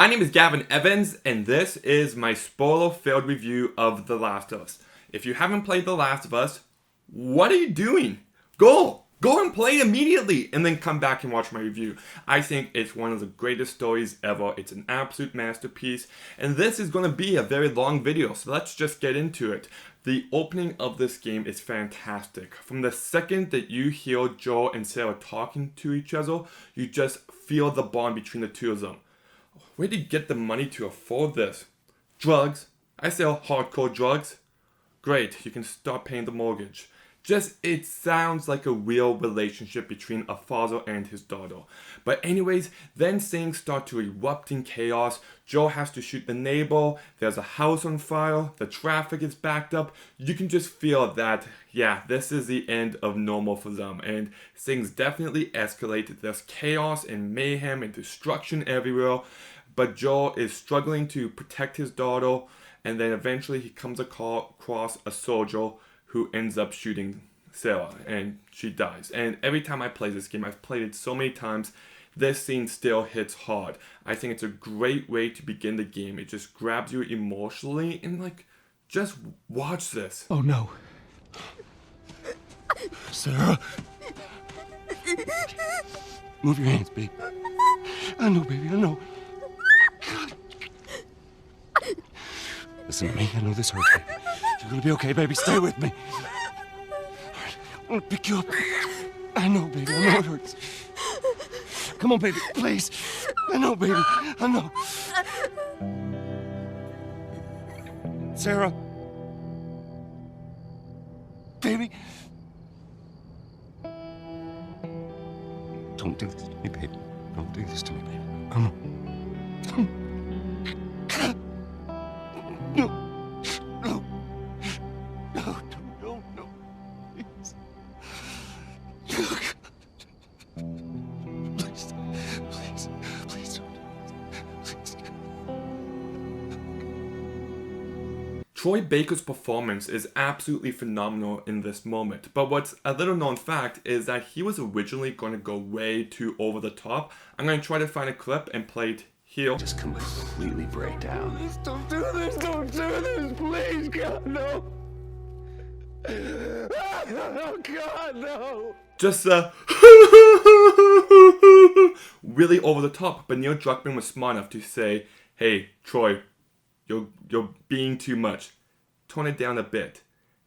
My name is Gavin Evans, and this is my spoiler-filled review of The Last of Us. If you haven't played The Last of Us, what are you doing? Go and play it immediately, and then come back and watch my review. I think it's one of the greatest stories ever. It's an absolute masterpiece, and this is going to be a very long video, so let's just get into it. The opening of this game is fantastic. From the second that you hear Joel and Sarah talking to each other, you just feel the bond between the two of them. Where did you get the money to afford this? Drugs. I sell hardcore drugs. Great, you can start paying the mortgage. It sounds like a real relationship between a father and his daughter. But anyways, then things start to erupt in chaos. Joe has to shoot the neighbor. There's a house on fire. The traffic is backed up. You can just feel that, yeah, this is the end of normal for them. And things definitely escalate. There's chaos and mayhem and destruction everywhere. But Joe is struggling to protect his daughter. And then eventually he comes across a soldier who ends up shooting Sarah, and she dies. And every time I play this game, I've played it so many times, this scene still hits hard. I think it's a great way to begin the game. It just grabs you emotionally, and just watch this. Oh no. Sarah. Move your hands, babe. I know, baby, I know. Listen to me, I know this hurts, baby. You're gonna be okay, baby. Stay with me. All right, I'm gonna pick you up. I know, baby. I know it hurts. Come on, baby. Please. I know, baby. I know. Sarah. Baby. Don't do this to me, baby. Don't do this to me, baby. Come on. No. No. No, no, no, please. Please, please, please don't. Please. Troy Baker's performance is absolutely phenomenal in this moment, but what's a little known fact is that he was originally going to go way too over the top. I'm going to try to find a clip and play it here. Just completely break down. Don't do this, please, God, no. Oh, God, no. Just really over the top, but Neil Druckmann was smart enough to say, hey, Troy, you're being too much. Tone it down a bit.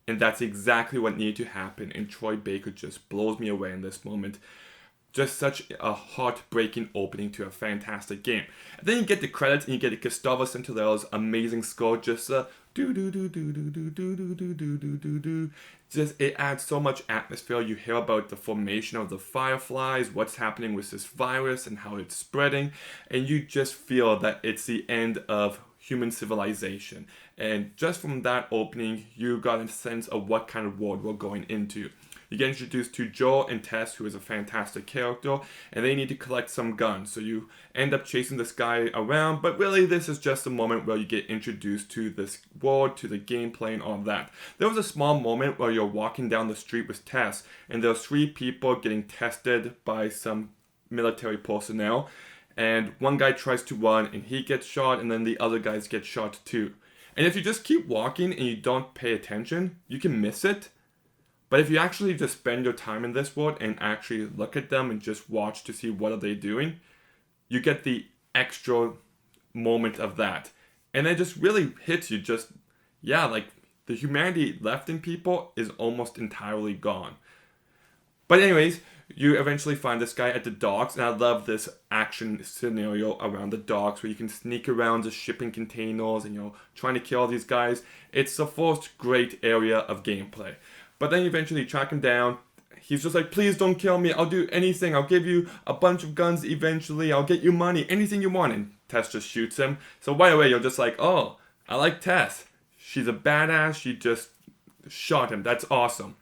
And that's exactly what needed to happen, and Troy Baker just blows me away in this moment. Just such a heartbreaking opening to a fantastic game. And then you get the credits and you get Gustavo Santaolall's amazing score, just do. Just it adds so much atmosphere. You hear about the formation of the fireflies, what's happening with this virus and how it's spreading, and you just feel that it's the end of human civilization. And just from that opening, you got a sense of what kind of world we're going into. You get introduced to Joel and Tess, who is a fantastic character, and they need to collect some guns. So you end up chasing this guy around, but really this is just a moment where you get introduced to this world, to the gameplay and all that. There was a small moment where you're walking down the street with Tess, and there are 3 people getting tested by some military personnel, and one guy tries to run and he gets shot, and then the other guys get shot too. And if you just keep walking and you don't pay attention, you can miss it. But if you actually just spend your time in this world and actually look at them and just watch to see what are they doing, you get the extra moment of that. And it just really hits you the humanity left in people is almost entirely gone. But anyways, you eventually find this guy at the docks, and I love this action scenario around the docks where you can sneak around the shipping containers and you're trying to kill all these guys. It's the first great area of gameplay. But then you eventually track him down. He's just like, please don't kill me. I'll do anything. I'll give you a bunch of guns eventually. I'll get you money. Anything you want. And Tess just shoots him. So right away, you're just like, oh, I like Tess. She's a badass. She just shot him. That's awesome.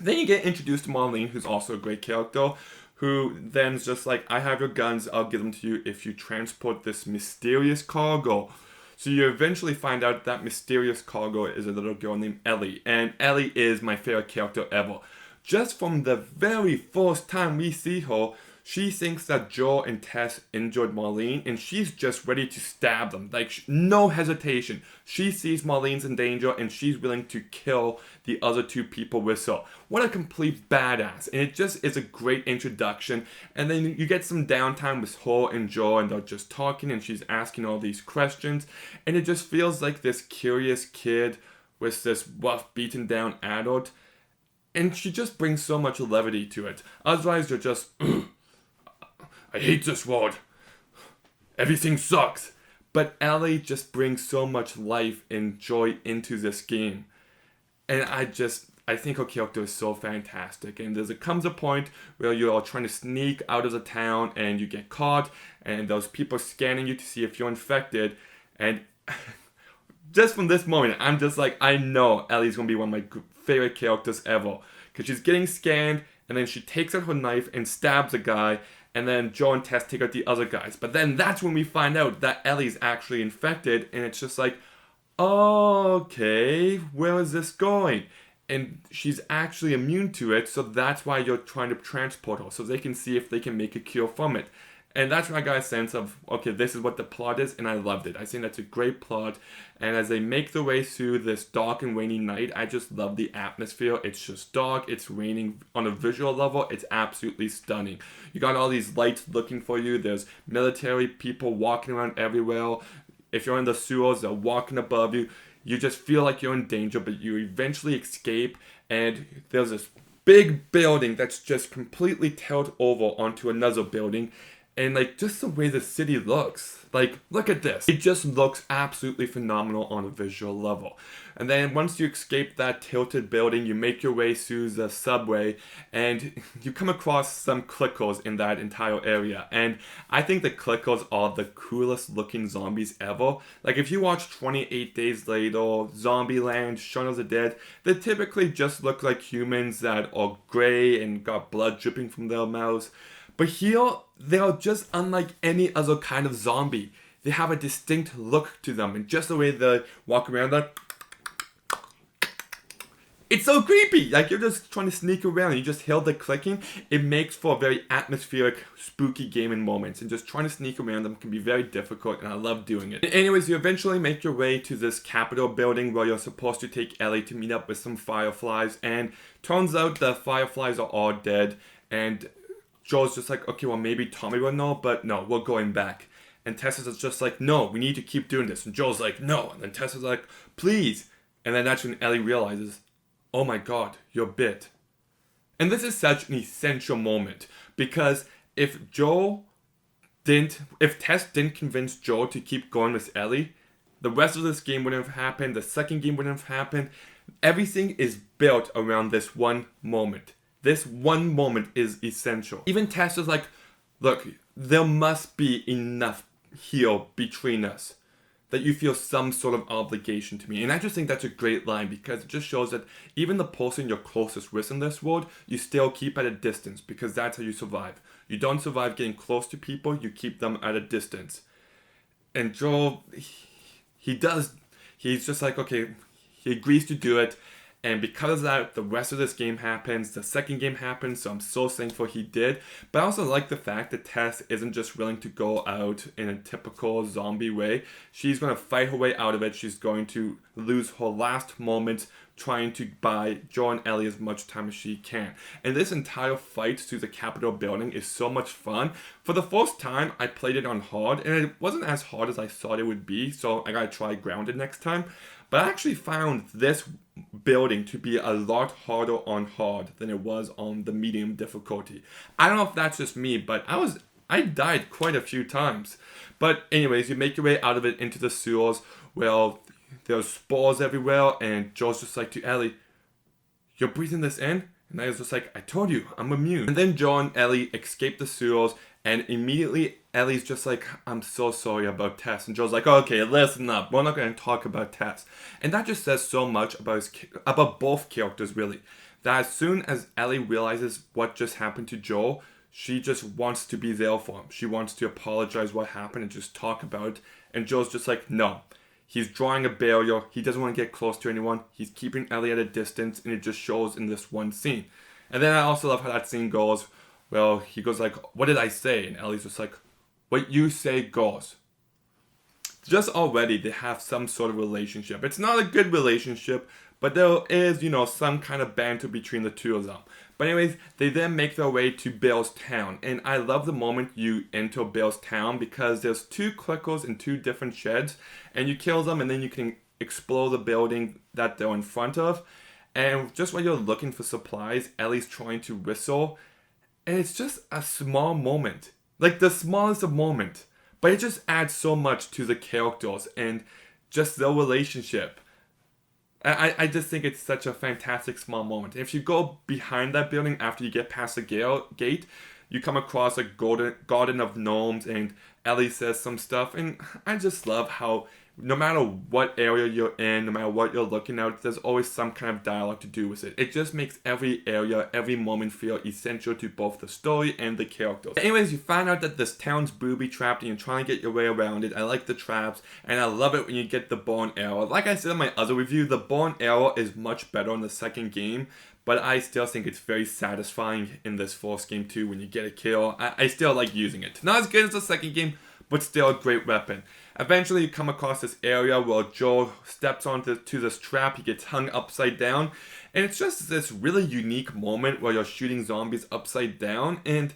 Then you get introduced to Marlene, who's also a great character, who then is just like, I have your guns. I'll give them to you if you transport this mysterious cargo. So you eventually find out that mysterious cargo is a little girl named Ellie. And Ellie is my favorite character ever. Just from the very first time we see her, She thinks that Joel and Tess injured Marlene, and she's just ready to stab them. Like, no hesitation. She sees Marlene's in danger, and she's willing to kill the other two people with her. What a complete badass. And it just is a great introduction. And then you get some downtime with her and Joel, and they're just talking, and she's asking all these questions. And it just feels like this curious kid with this rough, beaten down adult. And she just brings so much levity to it. Otherwise, you're just... I hate this world. Everything sucks. But Ellie just brings so much life and joy into this game. And I think her character is so fantastic. And there comes a point where you're trying to sneak out of the town and you get caught. And those people scanning you to see if you're infected. And just from this moment, I'm just like, I know Ellie's going to be one of my favorite characters ever. Because she's getting scanned and then she takes out her knife and stabs a guy. And then Joe and Tess take out the other guys. But then that's when we find out that Ellie's actually infected. And it's just like, okay, where is this going? And she's actually immune to it. So that's why you're trying to transport her. So they can see if they can make a cure from it. And that's when I got a sense of, okay, this is what the plot is, and I loved it. I think that's a great plot, and as they make their way through this dark and rainy night, I just love the atmosphere. It's just dark, it's raining. On a visual level, it's absolutely stunning. You got all these lights looking for you, there's military people walking around everywhere. If you're in the sewers, they're walking above you. You just feel like you're in danger, but you eventually escape, and there's this big building that's just completely tilted over onto another building. And like just the way the city looks, like look at this. It just looks absolutely phenomenal on a visual level. And then once you escape that tilted building, you make your way through the subway and you come across some clickers in that entire area. And I think the clickers are the coolest looking zombies ever. Like if you watch 28 Days Later, Zombieland, Shaun of the Dead, they typically just look like humans that are gray and got blood dripping from their mouths. But here, they are just unlike any other kind of zombie. They have a distinct look to them, and just the way they walk around, like, it's so creepy. Like you're just trying to sneak around, and you just hear the clicking. It makes for a very atmospheric, spooky gaming moments, and just trying to sneak around them can be very difficult, and I love doing it. Anyways, you eventually make your way to this Capitol building where you're supposed to take Ellie to meet up with some fireflies, and turns out the fireflies are all dead, and Joel's just like, okay, well, maybe Tommy will know, but no, we're going back. And Tessa's just like, no, we need to keep doing this. And Joel's like, no. And then Tessa's like, please. And then that's when Ellie realizes, oh my god, you're bit. And this is such an essential moment. Because if Tess didn't convince Joel to keep going with Ellie, the rest of this game wouldn't have happened. The second game wouldn't have happened. Everything is built around this one moment. This one moment is essential. Even Tess is like, look, there must be enough here between us that you feel some sort of obligation to me. And I just think that's a great line because it just shows that even the person you're closest with in this world, you still keep at a distance because that's how you survive. You don't survive getting close to people, you keep them at a distance. And Joel, he's just like, okay, he agrees to do it. And because of that, the rest of this game happens. The second game happens, so I'm so thankful he did. But I also like the fact that Tess isn't just willing to go out in a typical zombie way. She's going to fight her way out of it. She's going to lose her last moments trying to buy Joel and Ellie as much time as she can. And this entire fight through the Capitol building is so much fun. For the first time, I played it on hard, and it wasn't as hard as I thought it would be, so I gotta try grounded next time. But I actually found this building to be a lot harder on hard than it was on the medium difficulty. I don't know if that's just me, but I died quite a few times. But anyways, you make your way out of it into the sewers. Well, there's spores everywhere, and Joel's just like to Ellie, you're breathing this in? And I was just like, I told you, I'm immune. And then Joel and Ellie escape the sewers, and immediately Ellie's just like, I'm so sorry about Tess. And Joel's like, okay, listen up. We're not going to talk about Tess. And that just says so much about both characters, really. That as soon as Ellie realizes what just happened to Joel, she just wants to be there for him. She wants to apologize what happened and just talk about it. And Joel's just like, no. He's drawing a barrier. He doesn't want to get close to anyone. He's keeping Ellie at a distance, and it just shows in this one scene. And then I also love how that scene goes well, he goes like, what did I say? And Ellie's just like, what you say goes. Just already they have some sort of relationship. It's not a good relationship, but there is, some kind of banter between the two of them. But anyways, they then make their way to Bill's town. And I love the moment you enter Bill's town because there's 2 clickers in 2 different sheds. And you kill them and then you can explode the building that they're in front of. And just while you're looking for supplies, Ellie's trying to whistle. And it's just a small moment. Like the smallest of moments. But it just adds so much to the characters and just their relationship. I just think it's such a fantastic small moment. If you go behind that building after you get past the gate, you come across a garden of gnomes and Ellie says some stuff. And I just love how no matter what area you're in, no matter what you're looking at, there's always some kind of dialogue to do with it. It just makes every area, every moment feel essential to both the story and the characters. Anyways, you find out that this town's booby-trapped and you're trying to get your way around it. I like the traps, and I love it when you get the bow and arrow. Like I said in my other review, the bow and arrow is much better in the second game, but I still think it's very satisfying in this first game too when you get a kill. I still like using it. Not as good as the second game, but still a great weapon. Eventually, you come across this area where Joel steps onto this trap. He gets hung upside down. And it's just this really unique moment where you're shooting zombies upside down. And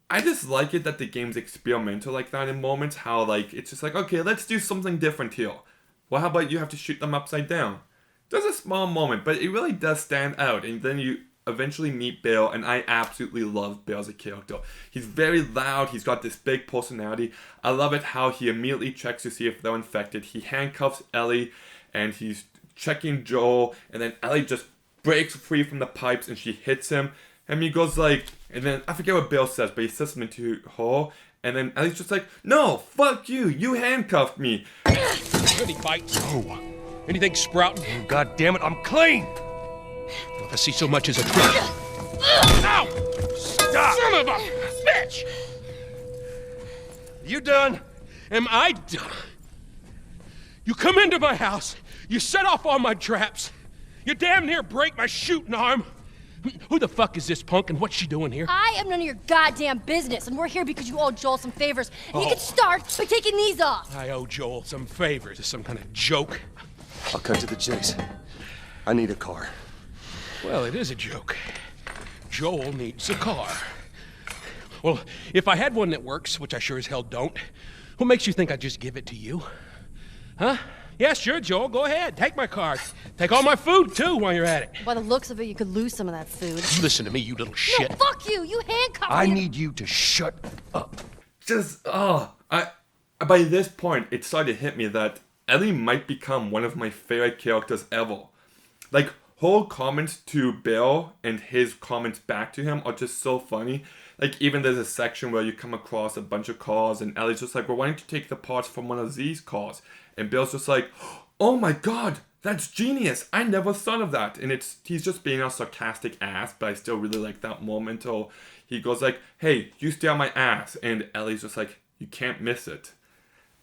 I just like it that the game's experimental like that in moments. How, like, it's just like, okay, let's do something different here. Well, how about you have to shoot them upside down? There's a small moment, but it really does stand out. And then you eventually meet Bill, and I absolutely love Bill as a character. He's very loud, he's got this big personality. I love it how he immediately checks to see if they're infected. He handcuffs Ellie, and he's checking Joel, and then Ellie just breaks free from the pipes, and she hits him, and he goes like, and then, I forget what Bill says, but he says something to her, and then Ellie's just like, no, fuck you, you handcuffed me. Any bites? Oh. Anything sprouting? Oh, God damn it, I'm clean! If I see so much as a trick. Ow! Stop! Son of a bitch! You done? Am I done? You come into my house, you set off all my traps, you damn near break my shooting arm. Who the fuck is this punk and what's she doing here? I am none of your goddamn business, and we're here because you owe Joel some favors. And you can start by taking these off. I owe Joel some favors. Is some kind of joke? I'll cut to the chase. I need a car. Well, it is a joke. Joel needs a car. Well, if I had one that works, which I sure as hell don't, what makes you think I'd just give it to you? Huh? Yeah, sure, Joel, go ahead. Take my car. Take all my food, too, while you're at it. By the looks of it, you could lose some of that food. You listen to me, you little shit. No, fuck you! You handcuffed me! I need you to shut up. Just, by this point, it started to hit me that Ellie might become one of my favorite characters ever. Like, her comments to Bill and his comments back to him are just so funny. Like, even there's a section where you come across a bunch of cars and Ellie's just like, well, why don't you take the parts from one of these cars? And Bill's just like, oh my god, that's genius. I never thought of that. And he's just being a sarcastic ass, but I still really like that moment. Or he goes like, hey, you stay on my ass. And Ellie's just like, you can't miss it.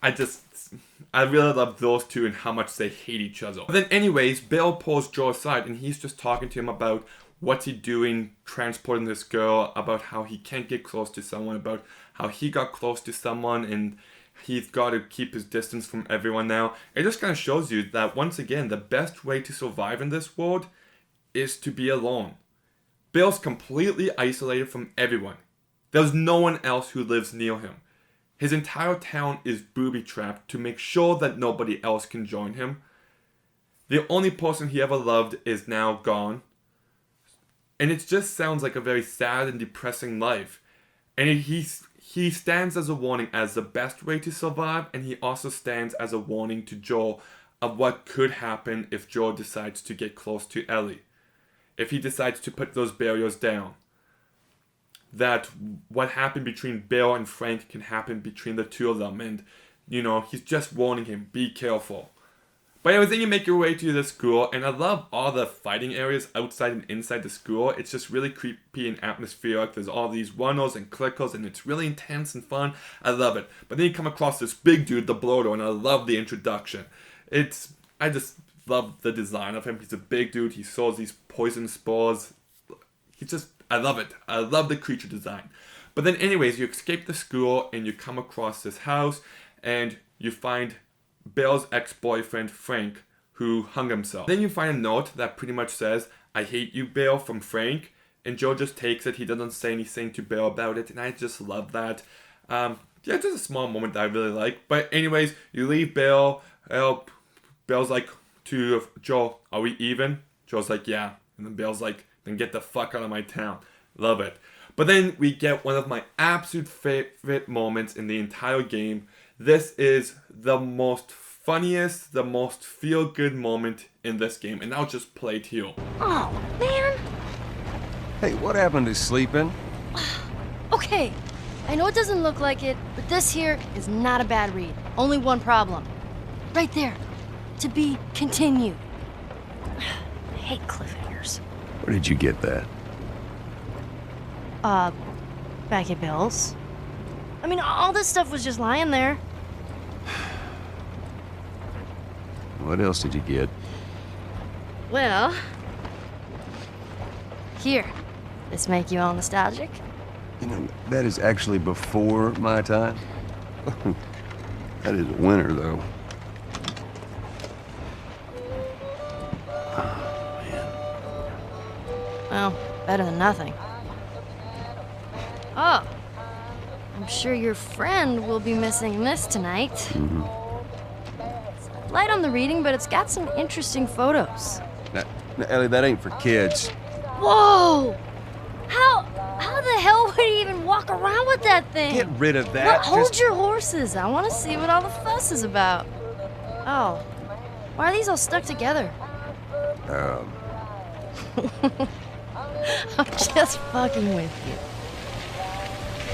I really love those two and how much they hate each other. But then anyways, Bill pulls Joe aside and he's just talking to him about what's he doing transporting this girl, about how he can't get close to someone, about how he got close to someone and he's got to keep his distance from everyone now. It just kind of shows you that once again, the best way to survive in this world is to be alone. Bill's completely isolated from everyone. There's no one else who lives near him. His entire town is booby-trapped to make sure that nobody else can join him. The only person he ever loved is now gone. And it just sounds like a very sad and depressing life. And he stands as a warning as the best way to survive, and he also stands as a warning to Joel of what could happen if Joel decides to get close to Ellie. If he decides to put those barriers down. That what happened between Bill and Frank can happen between the two of them. And, he's just warning him, be careful. But anyways, then you make your way to the school, and I love all the fighting areas outside and inside the school. It's just really creepy and atmospheric. There's all these runners and clickers, and it's really intense and fun. I love it. But then you come across this big dude, the bloater, and I love the introduction. I just love the design of him. He's a big dude. He sows these poison spores. I love it. I love the creature design. But then anyways, you escape the school and you come across this house and you find Bill's ex-boyfriend Frank, who hung himself. Then you find a note that pretty much says, "I hate you, Bill," from Frank. And Joe just takes it. He doesn't say anything to Bill about it. And I just love that. Yeah, just a small moment that I really like. But anyways, you leave Bill. Bill's like to Joe, "Are we even?" Joe's like, "Yeah." And then Bill's like, "Then get the fuck out of my town." Love it. But then we get one of my absolute favorite moments in the entire game. This is the most funniest, the most feel-good moment in this game. And I'll just play it here. Oh, man. Hey, what happened to sleeping? Okay, I know it doesn't look like it, but this here is not a bad read. Only one problem. Right there. To be continued. I hate cliffhangers. Where did you get that? Back at Bill's. I mean, all this stuff was just lying there. What else did you get? Well... Here. This make you all nostalgic? You know, that is actually before my time. That is a winner, though. Oh, man. Well, better than nothing. Oh. I'm sure your friend will be missing this tonight. Mm-hmm. It's light on the reading, but it's got some interesting photos. Now, Ellie, that ain't for kids. Whoa! How the hell would he even walk around with that thing? Get rid of that. Well, hold your horses. I want to see what all the fuss is about. Oh. Why are these all stuck together? I'm just fucking with you.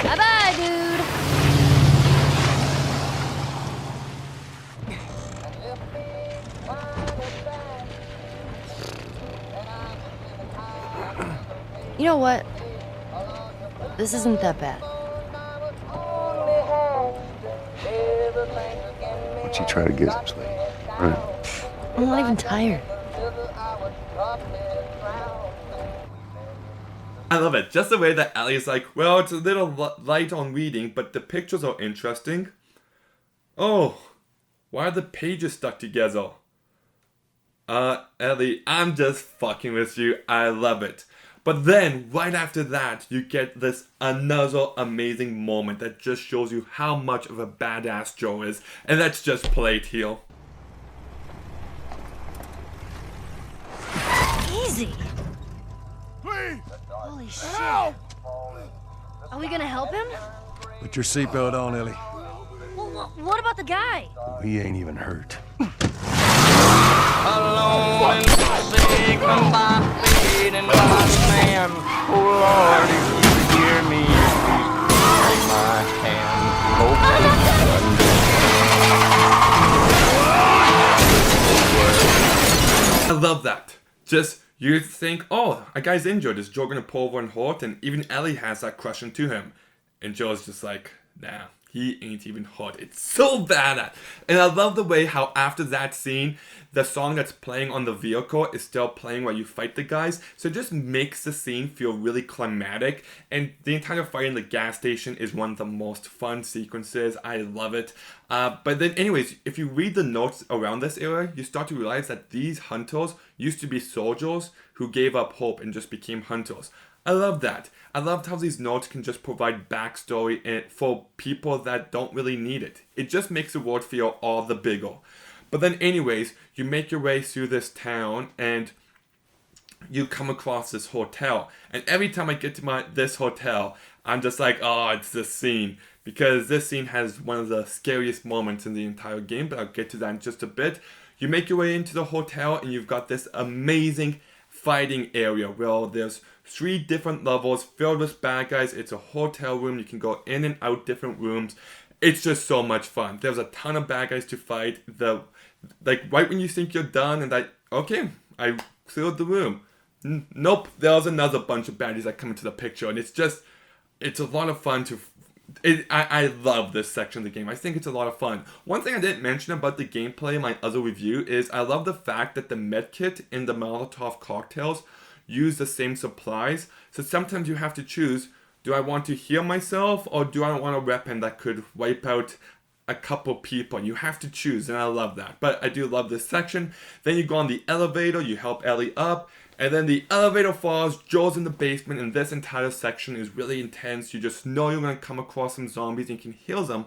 Bye-bye, dude. You know what? This isn't that bad. Why don't you try to get some sleep? Right. I'm not even tired. I love it. Just the way that Ellie is like, well, it's a little light on reading, but the pictures are interesting. Oh, why are the pages stuck together? Ellie, I'm just fucking with you. I love it. But then, right after that, you get this another amazing moment that just shows you how much of a badass Joe is. And let's just play it here. Easy. Please! Holy shit. Help! Are we gonna help him? Put your seatbelt on, Ellie. Well, what about the guy? He ain't even hurt. Alone and forsaken by fate and by man. Oh Lord, if you hear me, please take my hand. I love that. Just, you think, oh, a guy's injured. Is Joe gonna pull over and hurt? And even Ellie has that crush into him. And Joe's just like, nah, he ain't even hurt. It's so bad. And I love the way how after that scene, the song that's playing on the vehicle is still playing while you fight the guys. So it just makes the scene feel really climatic. And the entire fight in the gas station is one of the most fun sequences. I love it. But then anyways, if you read the notes around this era, you start to realize that these hunters used to be soldiers who gave up hope and just became hunters. I love that. I loved how these notes can just provide backstory for people that don't really need it. It just makes the world feel all the bigger. But then anyways, you make your way through this town and you come across this hotel. And every time I get to this hotel, I'm just like, oh, it's this scene. Because this scene has one of the scariest moments in the entire game, but I'll get to that in just a bit. You make your way into the hotel and you've got this amazing fighting area where there's 3 different levels filled with bad guys. It's a hotel room. You can go in and out different rooms. It's just so much fun. There's a ton of bad guys to fight. Like right when you think you're done and okay, I cleared the room. Nope, there's another bunch of baddies that come into the picture, and it's a lot of fun to. I love this section of the game. I think it's a lot of fun. One thing I didn't mention about the gameplay in my other review is I love the fact that the medkit in the Molotov cocktails use the same supplies. So sometimes you have to choose, do I want to heal myself or do I want a weapon that could wipe out a couple people? You have to choose, and I love that. But I do love this section. Then you go on the elevator, you help Ellie up, and then the elevator falls, Joel's in the basement, and this entire section is really intense. You just know you're going to come across some zombies and you can heal them,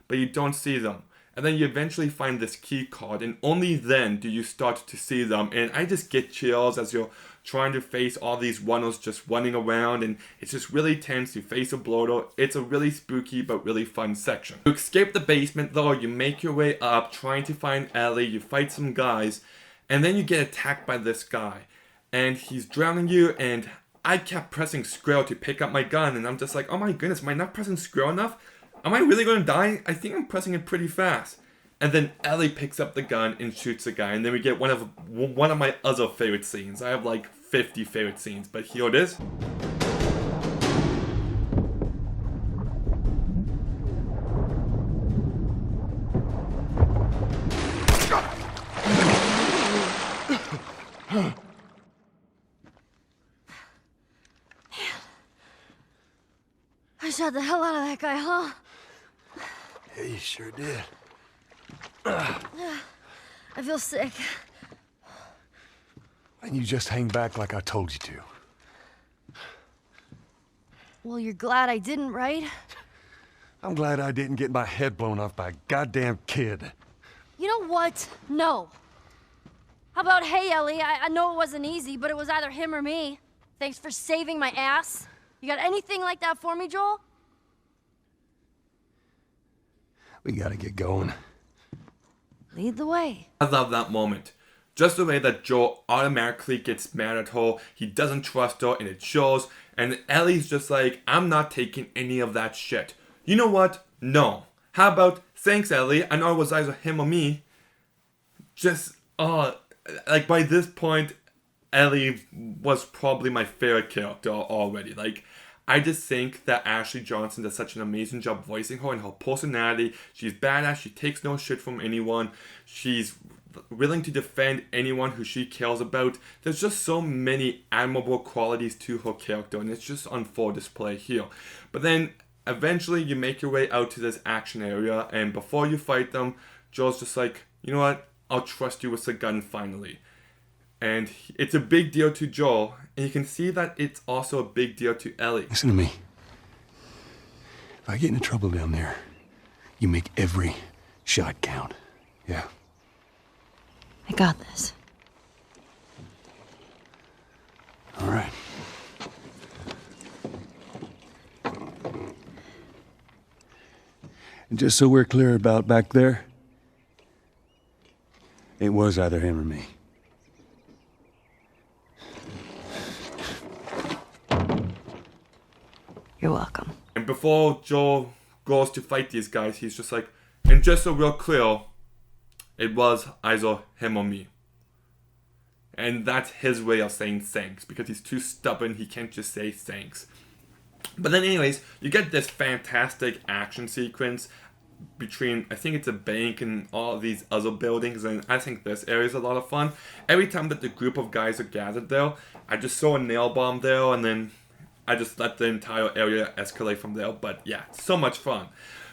but you don't see them. And then you eventually find this key card, and only then do you start to see them. And I just get chills as you're trying to face all these runners just running around, and it's just really tense. You face a bloater. It's a really spooky but really fun section. You escape the basement though, you make your way up trying to find Ellie, you fight some guys, and then you get attacked by this guy. And he's drowning you, and I kept pressing square to pick up my gun, and I'm just like, oh my goodness, am I not pressing square enough? Am I really going to die? I think I'm pressing it pretty fast. And then Ellie picks up the gun and shoots a guy, and then we get one of my other favorite scenes. I have like 50 favorite scenes, but here it is. I shot the hell out of that guy, huh? Yeah, you sure did. I feel sick. And you just hang back like I told you to. Well, you're glad I didn't, right? I'm glad I didn't get my head blown off by a goddamn kid. You know what? No. How about, hey, Ellie, I know it wasn't easy, but it was either him or me. Thanks for saving my ass. You got anything like that for me, Joel? We gotta get going. Lead the way. I love that moment. Just the way that Joel automatically gets mad at her, he doesn't trust her, and it shows. And Ellie's just like, I'm not taking any of that shit. You know what? No. How about, thanks Ellie, I know it was either him or me. Just, like by this point, Ellie was probably my favorite character already. Like, I just think that Ashley Johnson does such an amazing job voicing her and her personality. She's badass. She takes no shit from anyone. She's willing to defend anyone who she cares about. There's just so many admirable qualities to her character, and it's just on full display here. But then eventually you make your way out to this action area, and before you fight them, Joel's just like, you know what? I'll trust you with the gun finally. And it's a big deal to Joel, and you can see that it's also a big deal to Ellie. Listen to me. If I get into trouble down there, you make every shot count. Yeah? I got this. All right. And just so we're clear about back there, it was either him or me. You're welcome. And before Joel goes to fight these guys, he's just like, and just so we're clear, it was either him or me. And that's his way of saying thanks, because he's too stubborn, he can't just say thanks. But then anyways, you get this fantastic action sequence between, I think it's a bank and all these other buildings, and I think this area is a lot of fun. Every time that the group of guys are gathered there, I just saw a nail bomb there, and then I just let the entire area escalate from there. But yeah, so much fun.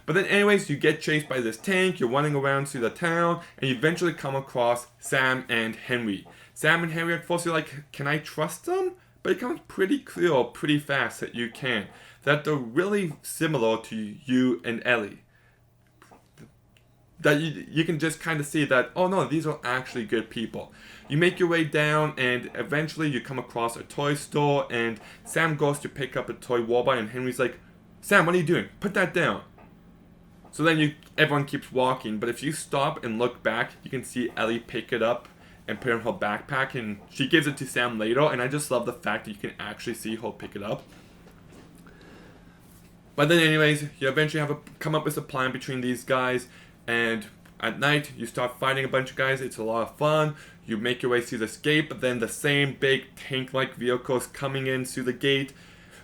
But then anyways, you get chased by this tank, you're running around through the town, and you eventually come across Sam and Henry. Sam and Henry, at first you're like, can I trust them? But it becomes pretty clear pretty fast that you can. That they're really similar to you and Ellie. That you can just kind of see that, oh no, these are actually good people. You make your way down, and eventually you come across a toy store, and Sam goes to pick up a toy robot, and Henry's like, Sam, what are you doing? Put that down. So then everyone keeps walking, but if you stop and look back, you can see Ellie pick it up and put it in her backpack, and she gives it to Sam later, and I just love the fact that you can actually see her pick it up. But then anyways, you eventually come up with a plan between these guys, and at night you start fighting a bunch of guys. It's a lot of fun. You make your way through the gate, but then the same big tank-like vehicles coming in through the gate.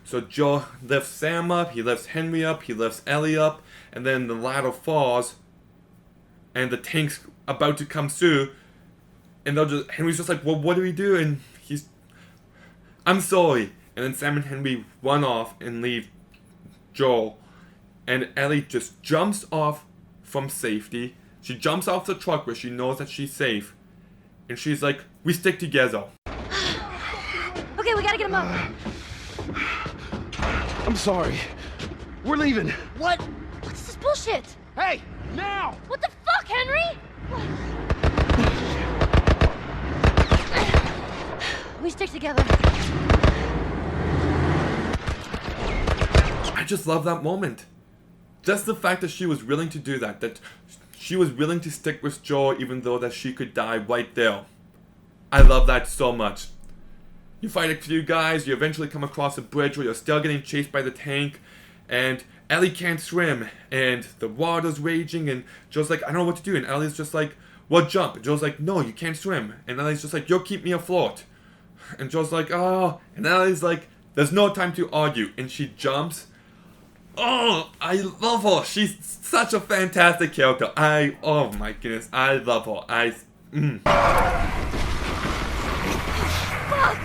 So Joe lifts Sam up, he lifts Henry up, he lifts Ellie up, and then the ladder falls, and the tank's about to come through, and Henry's just like, well, what do we do? And I'm sorry. And then Sam and Henry run off and leave Joel. And Ellie just jumps off from safety. She jumps off the truck where she knows that she's safe. And she's like, we stick together. Okay, we gotta get him up. I'm sorry. We're leaving. What? What's this bullshit? Hey, now! What the fuck, Henry? We stick together. I just love that moment. Just the fact that she was willing to do that. That she was willing to stick with Joel even though that she could die right there. I love that so much. You fight a few guys, you eventually come across a bridge where you're still getting chased by the tank, and Ellie can't swim, and the water's raging, and Joel's like, I don't know what to do, and Ellie's just like, well, jump. And Joel's like, no, you can't swim. And Ellie's just like, you'll keep me afloat. And Joel's like, oh, and Ellie's like, there's no time to argue, and she jumps. Oh, I love her. She's such a fantastic character. Oh my goodness, I love her. Fuck!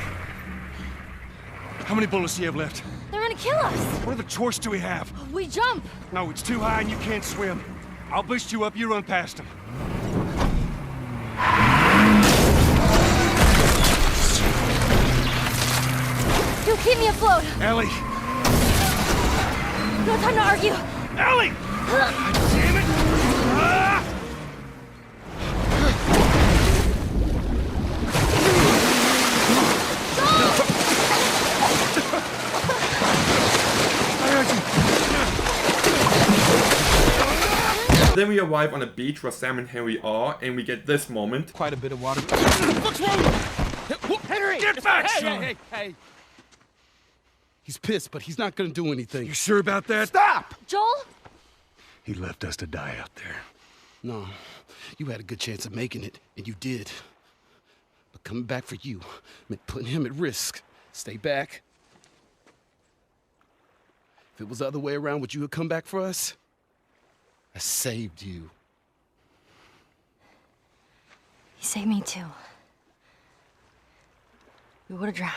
How many bullets do you have left? They're gonna kill us. What other choice do we have? We jump. No, it's too high and you can't swim. I'll boost you up, you run past them. You keep me afloat. Ellie! No time to argue. Ellie! Damn it! Ah! Then we arrive on a beach where Sam and Henry are, and we get this moment. Quite a bit of water. What's wrong? Henry! Get back, Hey, son! hey. He's pissed, but he's not gonna do anything. You sure about that? Stop! Joel? He left us to die out there. No, you had a good chance of making it, and you did. But coming back for you meant putting him at risk. Stay back. If it was the other way around, would you have come back for us? I saved you. He saved me too. We would have drowned.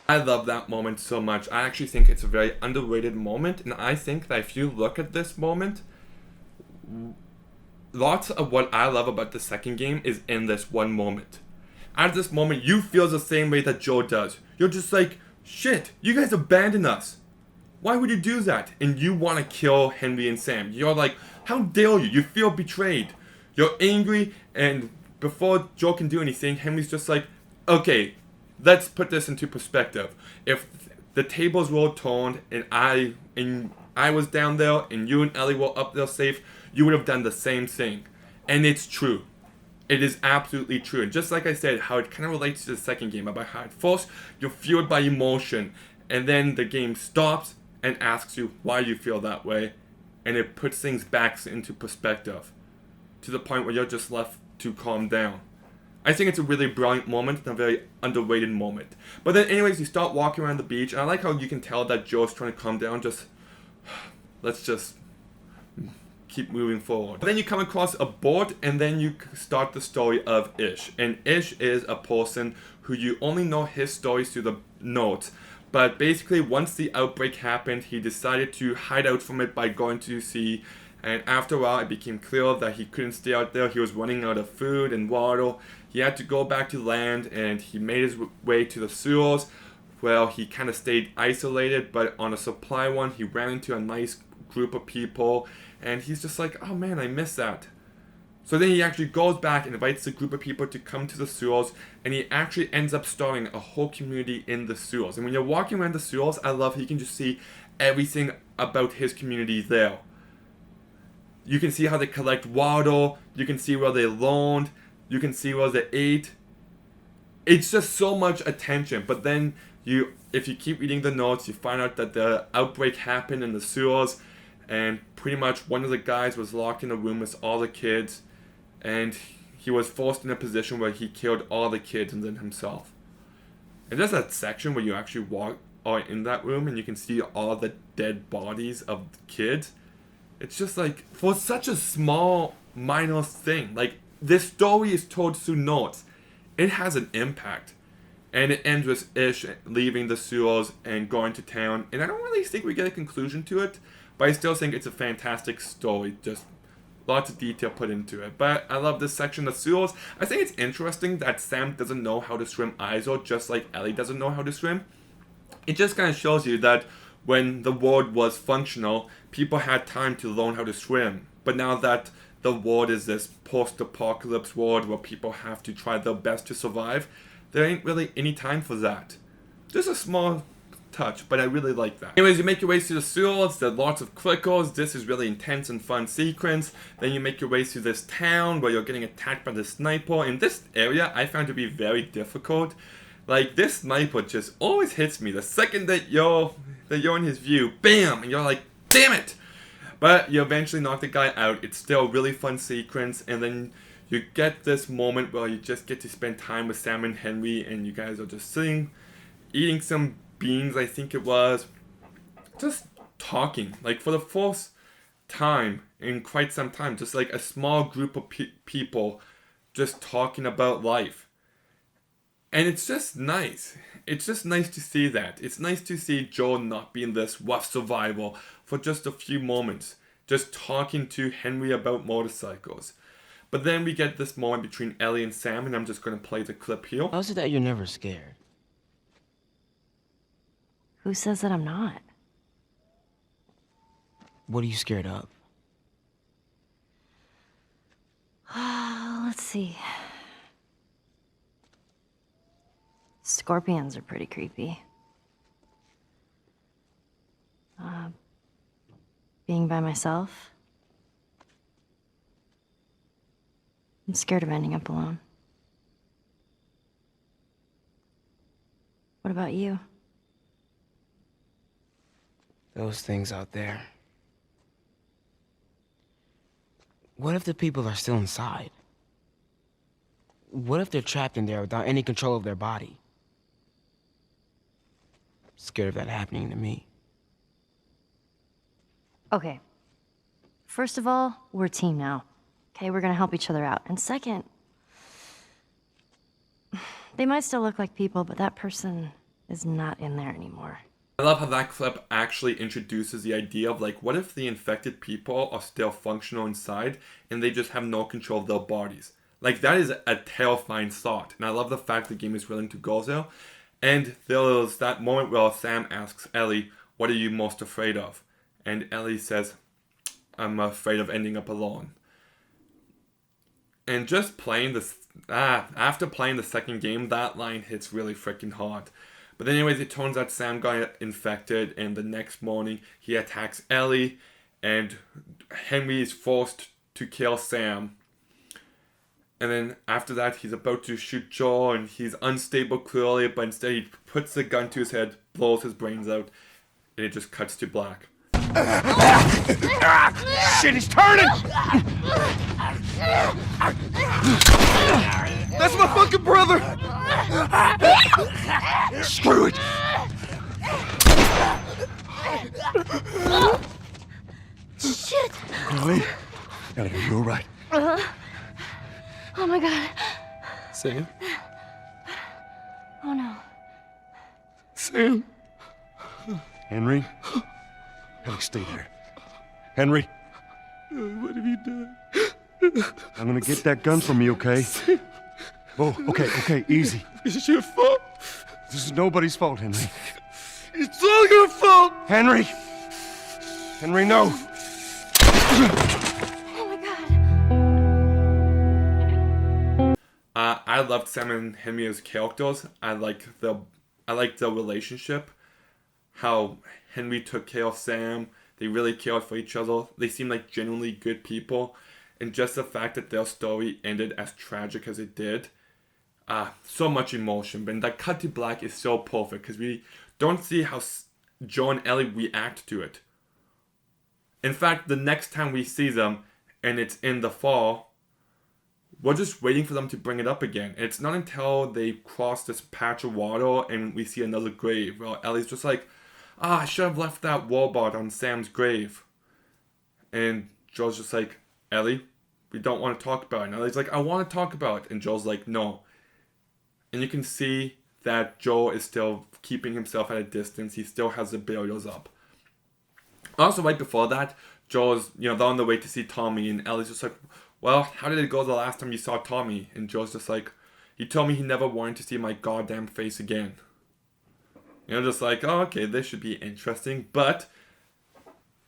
I love that moment so much. I actually think it's a very underrated moment, and I think that if you look at this moment, lots of what I love about the second game is in this one moment. At this moment, you feel the same way that Joe does. You're just like, shit, you guys abandoned us. Why would you do that? And you want to kill Henry and Sam. You're like, how dare you? You feel betrayed. You're angry, and before Joe can do anything, Henry's just like, okay, let's put this into perspective. If the tables were turned and I was down there and you and Ellie were up there safe, you would have done the same thing. And it's true. It is absolutely true. And just like I said, how it kind of relates to the second game, about how at first you're fueled by emotion, and then the game stops and asks you why you feel that way, and it puts things back into perspective to the point where you're just left to calm down. I think it's a really brilliant moment and a very underrated moment. But then anyways, you start walking around the beach, and I like how you can tell that Joe's trying to calm down, let's just keep moving forward. But then you come across a boat, and then you start the story of Ish. And Ish is a person who you only know his stories through the notes. But basically, once the outbreak happened, he decided to hide out from it by going to sea. And after a while, it became clear that he couldn't stay out there. He was running out of food and water. He had to go back to land, and he made his way to the sewers, where he kind of stayed isolated. But on a supply one, he ran into a nice group of people, and he's just like, oh man, I miss that. So then he actually goes back and invites a group of people to come to the sewers, and he actually ends up starting a whole community in the sewers. And when you're walking around the sewers, I love how you can just see everything about his community there. You can see how they collect water, you can see where they loaned, you can see where they ate. It's just so much attention. But then if you keep reading the notes, you find out that the outbreak happened in the sewers, and pretty much one of the guys was locked in a room with all the kids, and he was forced in a position where he killed all the kids and then himself. And there's that section where you actually are in that room and you can see all the dead bodies of the kids. It's just like, for such a small, minor thing, like, this story is told through notes. It has an impact. And it ends with Ish leaving the sewers and going to town. And I don't really think we get a conclusion to it, but I still think it's a fantastic story. Just lots of detail put into it. But I love this section of sewers. I think it's interesting that Sam doesn't know how to swim either, just like Ellie doesn't know how to swim. It just kind of shows you that when the world was functional, people had time to learn how to swim. But now that the world is this post-apocalypse world where people have to try their best to survive, there ain't really any time for that. Just a small touch, but I really like that. Anyways, you make your way through the sewers, there's lots of clickers, this is really intense and fun sequence. Then you make your way through this town where you're getting attacked by the sniper. In this area, I found to be very difficult. Like, this sniper just always hits me. The second that you're in his view, bam, and you're like, damn it! But you eventually knock the guy out. It's still a really fun sequence, and then you get this moment where you just get to spend time with Sam and Henry, and you guys are just sitting, eating some beans, I think it was, just talking, like for the first time in quite some time, just like a small group of people just talking about life. And it's just nice. It's just nice to see that. It's nice to see Joel not being this rough survival for just a few moments, just talking to Henry about motorcycles. But then we get this moment between Ellie and Sam, and I'm just going to play the clip here. How is it that you're never scared? Who says that I'm not? What are you scared of? Let's see. Scorpions are pretty creepy. Being by myself. I'm scared of ending up alone. What about you? Those things out there. What if the people are still inside? What if they're trapped in there without any control of their body? Scared of that happening to me. Okay. First of all, we're a team now. Okay, we're gonna help each other out. And second, they might still look like people, but that person is not in there anymore. I love how that clip actually introduces the idea of like, what if the infected people are still functional inside and they just have no control of their bodies? Like, that is a terrifying thought. And I love the fact the game is willing to go there. And there's that moment where Sam asks Ellie, what are you most afraid of? And Ellie says, I'm afraid of ending up alone. And just playing this, after playing the second game, that line hits really freaking hard. But anyways, it turns out Sam got infected, and the next morning he attacks Ellie, and Henry is forced to kill Sam. And then after that, he's about to shoot Joel, and he's unstable clearly, but instead he puts the gun to his head, blows his brains out, and it just cuts to black. Shit, he's turning! That's my fucking brother! Screw it! Shit! Ellie? Ellie, are you alright? Oh my god. Sam? Oh no. Sam? Henry? Ellie, stay there. Henry? What have you done? I'm gonna get that gun from you, okay? Oh, okay, easy. It's your fault. This is nobody's fault, Henry. It's all your fault. Henry! Henry, no! Oh my god. I loved Sam and Henry as characters. I like the relationship. How Henry took care of Sam. They really cared for each other. They seemed like genuinely good people. And just the fact that their story ended as tragic as it did. So much emotion. But that cut to black is so perfect because we don't see how Joe and Ellie react to it. In fact, the next time we see them, and it's in the fall, we're just waiting for them to bring it up again. And it's not until they cross this patch of water and we see another grave where Ellie's just like, I should have left that warbot on Sam's grave. And Joel's just like, Ellie, we don't want to talk about it. And Ellie's like, I want to talk about it. And Joel's like, no. And you can see that Joel is still keeping himself at a distance. He still has the barriers up. Also, right before that, Joel's, they're on the way to see Tommy. And Ellie's just like, well, how did it go the last time you saw Tommy? And Joel's just like, he told me he never wanted to see my goddamn face again. Just like, oh, okay, this should be interesting. But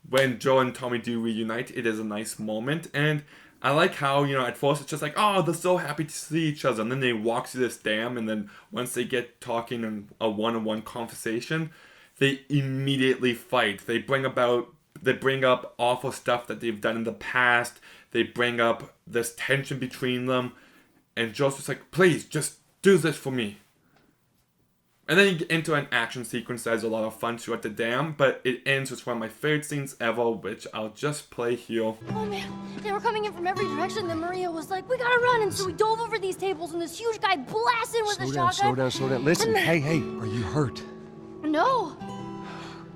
when Joel and Tommy do reunite, it is a nice moment. And I like how, at first it's just like, oh, they're so happy to see each other. And then they walk through this dam. And then once they get talking in a one-on-one conversation, they immediately fight. They bring up awful stuff that they've done in the past. They bring up this tension between them. And Joel's just like, please, just do this for me. And then you get into an action sequence that has a lot of fun throughout the dam, but it ends with one of my favorite scenes ever, which I'll just play here. Oh man, they were coming in from every direction. Then Maria was like, we gotta run. And so we dove over these tables, and this huge guy blasted with a shotgun. Slow down. Listen, hey, are you hurt? No.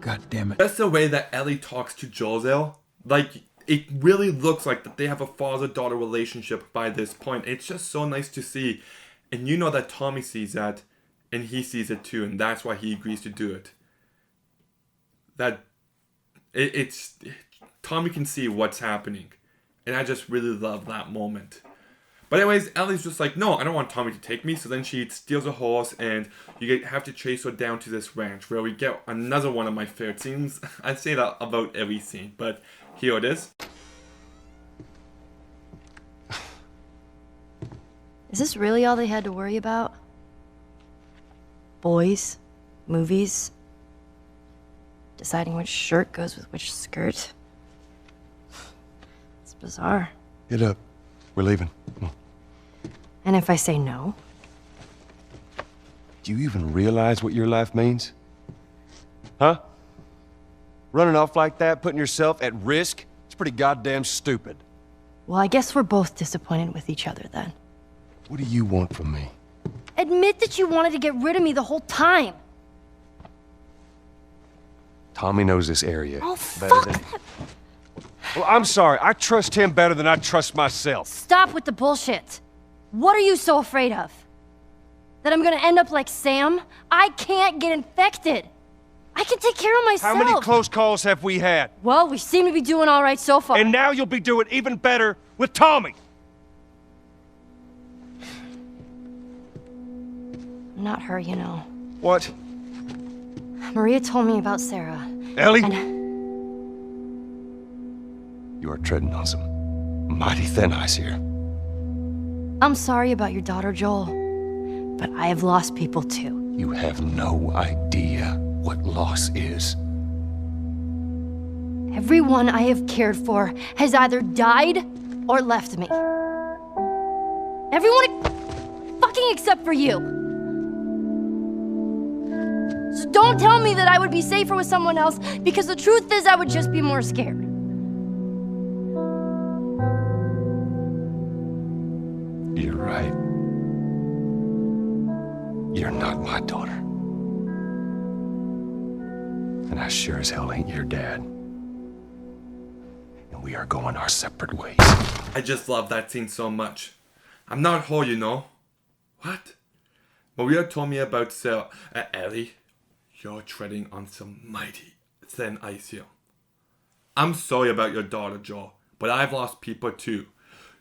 God damn it. That's the way that Ellie talks to Josel. Like, it really looks like that they have a father-daughter relationship by this point. It's just so nice to see. And you know that Tommy sees that. And he sees it too, and that's why he agrees to do it. Tommy can see what's happening. And I just really love that moment. But anyways, Ellie's just like, no, I don't want Tommy to take me. So then she steals a horse, and have to chase her down to this ranch, where we get another one of my favorite scenes. I say that about every scene, but here it is. Is this really all they had to worry about? Boys, movies, deciding which shirt goes with which skirt. It's bizarre. Get up. We're leaving. Come on. And if I say no? Do you even realize what your life means? Huh? Running off like that, putting yourself at risk? It's pretty goddamn stupid. Well, I guess we're both disappointed with each other then. What do you want from me? Admit that you wanted to get rid of me the whole time. Tommy knows this area Oh, better fuck than... that. Well, I'm sorry. I trust him better than I trust myself. Stop with the bullshit. What are you so afraid of? That I'm gonna end up like Sam? I can't get infected. I can take care of myself. How many close calls have we had? Well, we seem to be doing all right so far. And now you'll be doing even better with Tommy. I'm not her, you know. What? Maria told me about Sarah. Ellie? And You are treading on some mighty thin ice here. I'm sorry about your daughter, Joel. But I have lost people too. You have no idea what loss is. Everyone I have cared for has either died or left me. Everyone fucking except for you. So don't tell me that I would be safer with someone else, because the truth is I would just be more scared. You're right. You're not my daughter. And I sure as hell ain't your dad. And we are going our separate ways. I just love that scene so much. I'm not her, you know. What? Maria told me about Sarah. Ellie, you're treading on some mighty thin ice here. I'm sorry about your daughter, Joel, but I've lost people too.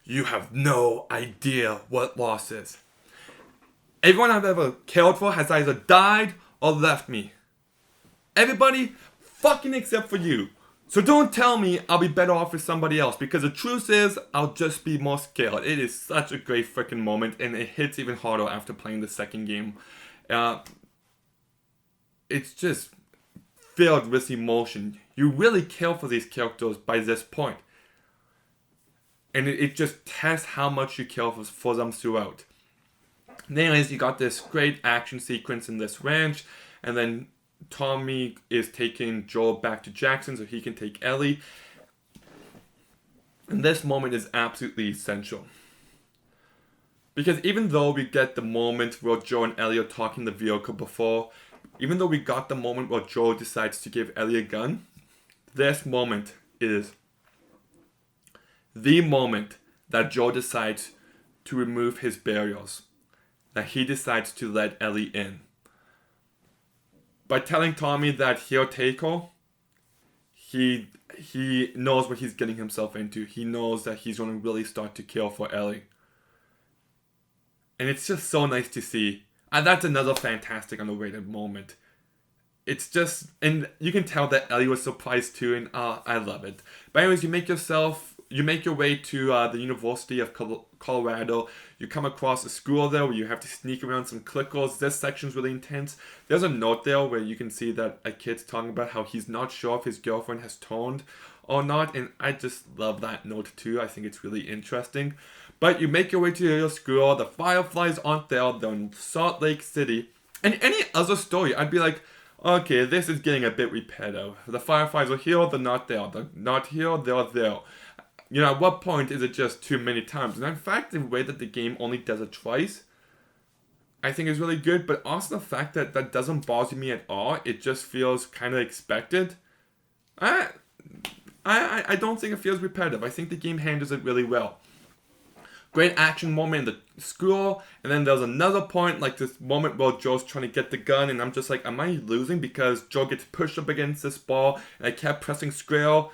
You have no idea what loss is. Everyone I've ever cared for has either died or left me. Everybody fucking except for you. So don't tell me I'll be better off with somebody else, because the truth is I'll just be more scared. It is such a great freaking moment, and it hits even harder after playing the second game. It's just filled with emotion. You really care for these characters by this point. And it just tests how much you care for them throughout. And anyways, you got this great action sequence in this ranch, and then Tommy is taking Joel back to Jackson so he can take Ellie. And this moment is absolutely essential. Because even though we get the moment where Joel and Ellie are talking in the vehicle before, even though we got the moment where Joel decides to give Ellie a gun, this moment is the moment that Joel decides to remove his barriers, that he decides to let Ellie in. By telling Tommy that he'll take her, he knows what he's getting himself into. He knows that he's going to really start to kill for Ellie. And it's just so nice to see. And that's another fantastic underrated moment. It's just, and you can tell that Ellie was surprised too, and I love it. But anyways, you make your way to the University of Colorado. You come across a school there where you have to sneak around some clickers. This section's really intense. There's a note there where you can see that a kid's talking about how he's not sure if his girlfriend has turned or not, and I just love that note too. I think it's really interesting. But you make your way to your school. The Fireflies aren't there. They're in Salt Lake City. And any other story, I'd be like, okay, this is getting a bit repetitive. The Fireflies are here, they're not there. They're not here, they're there. You know, at what point is it just too many times? And in fact, the way that the game only does it twice, I think is really good. But also the fact that that doesn't bother me at all. It just feels kind of expected. I don't think it feels repetitive. I think the game handles it really well. Great action moment in the school, and then there's another point, like this moment where Joe's trying to get the gun, and I'm just like, am I losing? Because Joe gets pushed up against this ball, and I kept pressing square,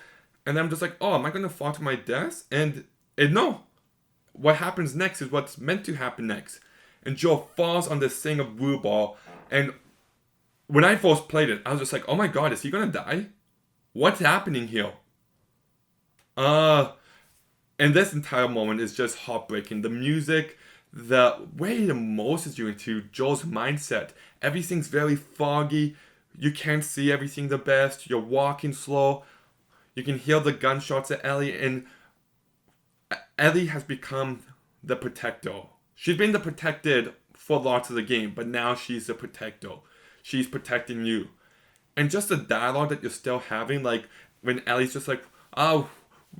and then I'm just like, oh, am I going to fall to my death? And no. What happens next is what's meant to happen next. And Joe falls on this thing of woo ball, and when I first played it, I was just like, oh my god, is he going to die? What's happening here? And this entire moment is just heartbreaking. The music, the way it immerses you into Joel's mindset. Everything's very foggy. You can't see everything the best. You're walking slow. You can hear the gunshots at Ellie. And Ellie has become the protector. She's been the protected for lots of the game, but now she's the protector. She's protecting you. And just the dialogue that you're still having, like when Ellie's just like, oh,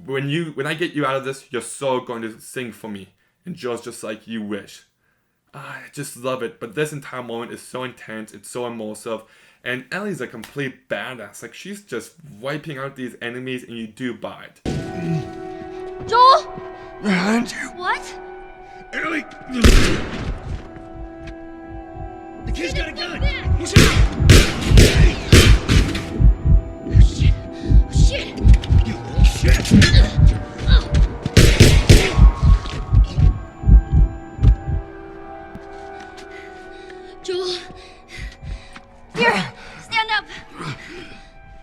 when I get you out of this, you're so going to sing for me. And Joe's just like, you wish. I just love it. But this entire moment is so intense. It's so immersive. And Ellie's a complete badass. Like, she's just wiping out these enemies, and you do buy it. Joel! Behind you. What? Ellie! The kid's got a gun! Back. He's out! Shit! You little shit! Joel. Here, stand up.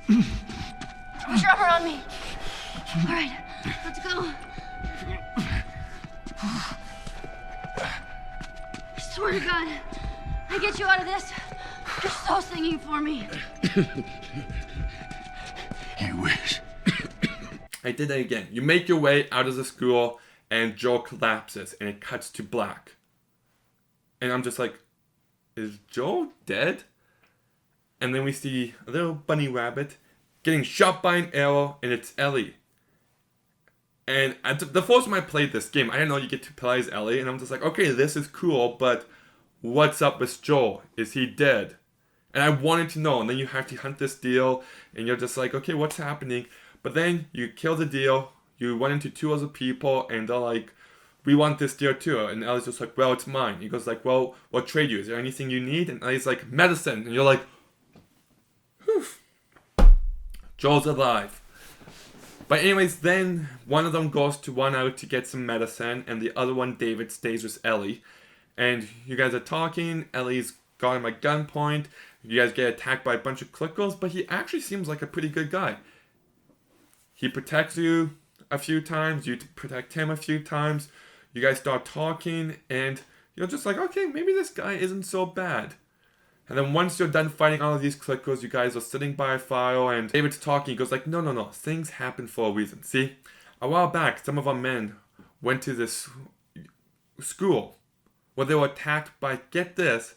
Push your armor on me. All right, let's go. I swear to God, I get you out of this. You're so singing for me. You wish. I did that again. You make your way out of the school, and Joel collapses, and it cuts to black. And I'm just like, is Joel dead? And then we see a little bunny rabbit getting shot by an arrow, and it's Ellie. And the first time I played this game, I didn't know you get to play as Ellie, and I'm just like, okay, this is cool, but what's up with Joel? Is he dead? And I wanted to know, and then you have to hunt this deal, and you're just like, okay, what's happening? But then you kill the deal, you run into two other people, and they're like, we want this deal too. And Ellie's just like, well, it's mine. He goes like, well, we'll trade you. Is there anything you need? And Ellie's like, medicine. And you're like, whew. Joel's alive. But anyways, then one of them goes to run out to get some medicine, and the other one, David, stays with Ellie. And you guys are talking. Ellie's got him at gunpoint. You guys get attacked by a bunch of clickers, but he actually seems like a pretty good guy. He protects you a few times. You protect him a few times. You guys start talking, and you're just like, okay, maybe this guy isn't so bad. And then once you're done fighting all of these clickers, you guys are sitting by a fire, and David's talking. He goes like, no, things happen for a reason. See, a while back, some of our men went to this school where they were attacked by, get this,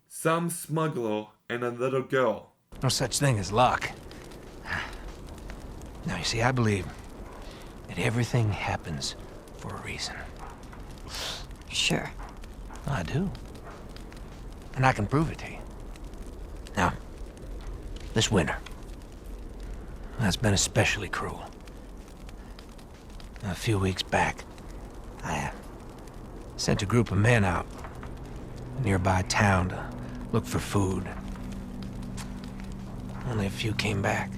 some smuggler and a little girl. No such thing as luck. Now, you see, I believe that everything happens for a reason. Sure. I do. And I can prove it to you. Now, this winter, that's been especially cruel. A few weeks back, I sent a group of men out a nearby town to look for food. Only a few came back.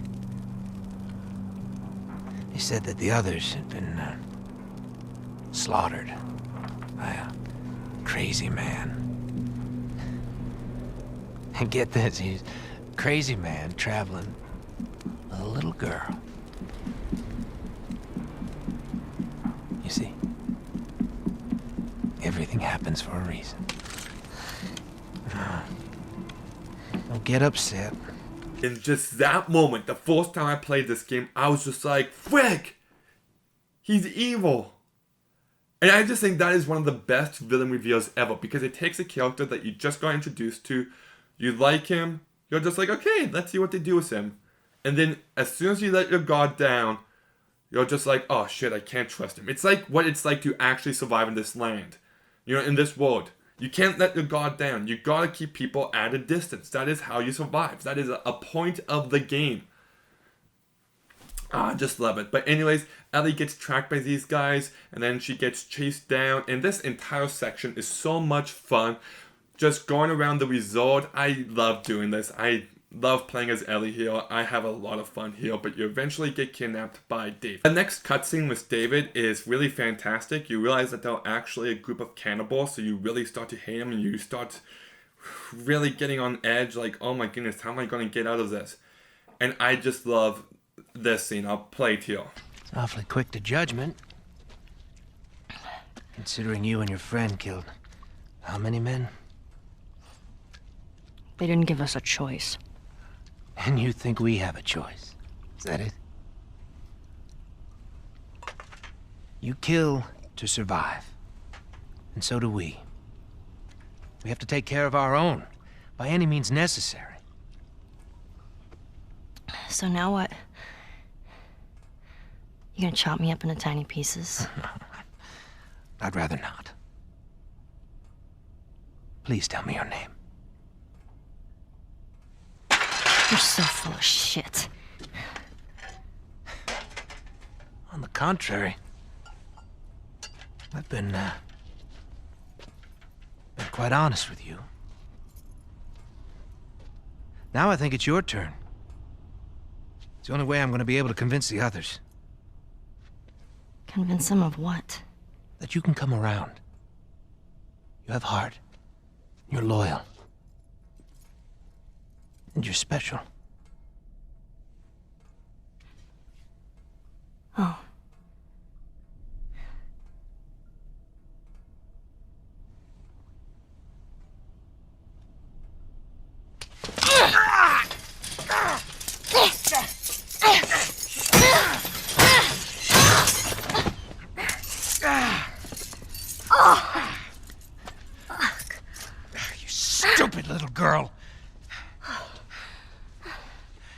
They said that the others had been slaughtered by a crazy man. And get this, he's a crazy man traveling with a little girl. You see, everything happens for a reason. Don't get upset. In just that moment, the first time I played this game, I was just like, frick! He's evil! And I just think that is one of the best villain reveals ever, because it takes a character that you just got introduced to, you like him, you're just like, okay, let's see what they do with him. And then as soon as you let your guard down, you're just like, oh shit, I can't trust him. It's like what it's like to actually survive in this land. You know, in this world. You can't let your guard down. You gotta keep people at a distance. That is how you survive. That is a point of the game. I just love it. But anyways, Ellie gets tracked by these guys, and then she gets chased down. And this entire section is so much fun. Just going around the resort. I love doing this. I love playing as Ellie here. I have a lot of fun here, but you eventually get kidnapped by David. The next cutscene with David is really fantastic. You realize that they're actually a group of cannibals, so you really start to hate them, and you start really getting on edge, like, oh my goodness, how am I going to get out of this? And I just love this scene. I'll play it here. It's awfully quick to judgment, considering you and your friend killed how many men? They didn't give us a choice. And you think we have a choice? Is that it? You kill to survive. And so do we. We have to take care of our own, by any means necessary. So now what? You gonna chop me up into tiny pieces? I'd rather not. Please tell me your name. You're so full of shit. On the contrary, I've been quite honest with you. Now I think it's your turn. It's the only way I'm going to be able to convince the others. Convince them of what? That you can come around. You have heart. You're loyal. And you're special. Oh. You stupid little girl.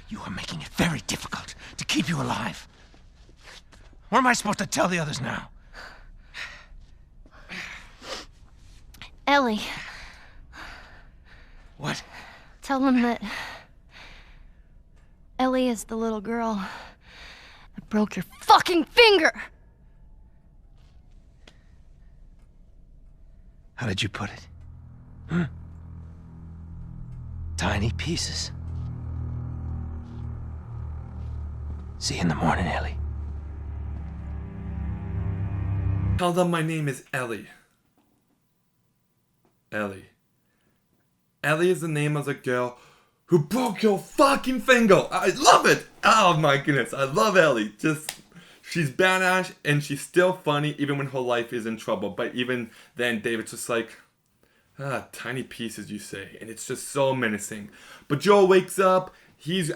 You are making it very difficult to keep you alive. What am I supposed to tell the others now? Ellie, What? tell them that Ellie is the little girl that broke your fucking finger! How did you put it? Hmm? Tiny pieces. See you in the morning, Ellie. Tell them my name is Ellie. Ellie. Ellie is the name of the girl who broke your fucking finger. I love it. Oh my goodness. I love Ellie. She's badass and she's still funny even when her life is in trouble. But even then, David's just like, tiny pieces, you say. And it's just so menacing. But Joe wakes up. He's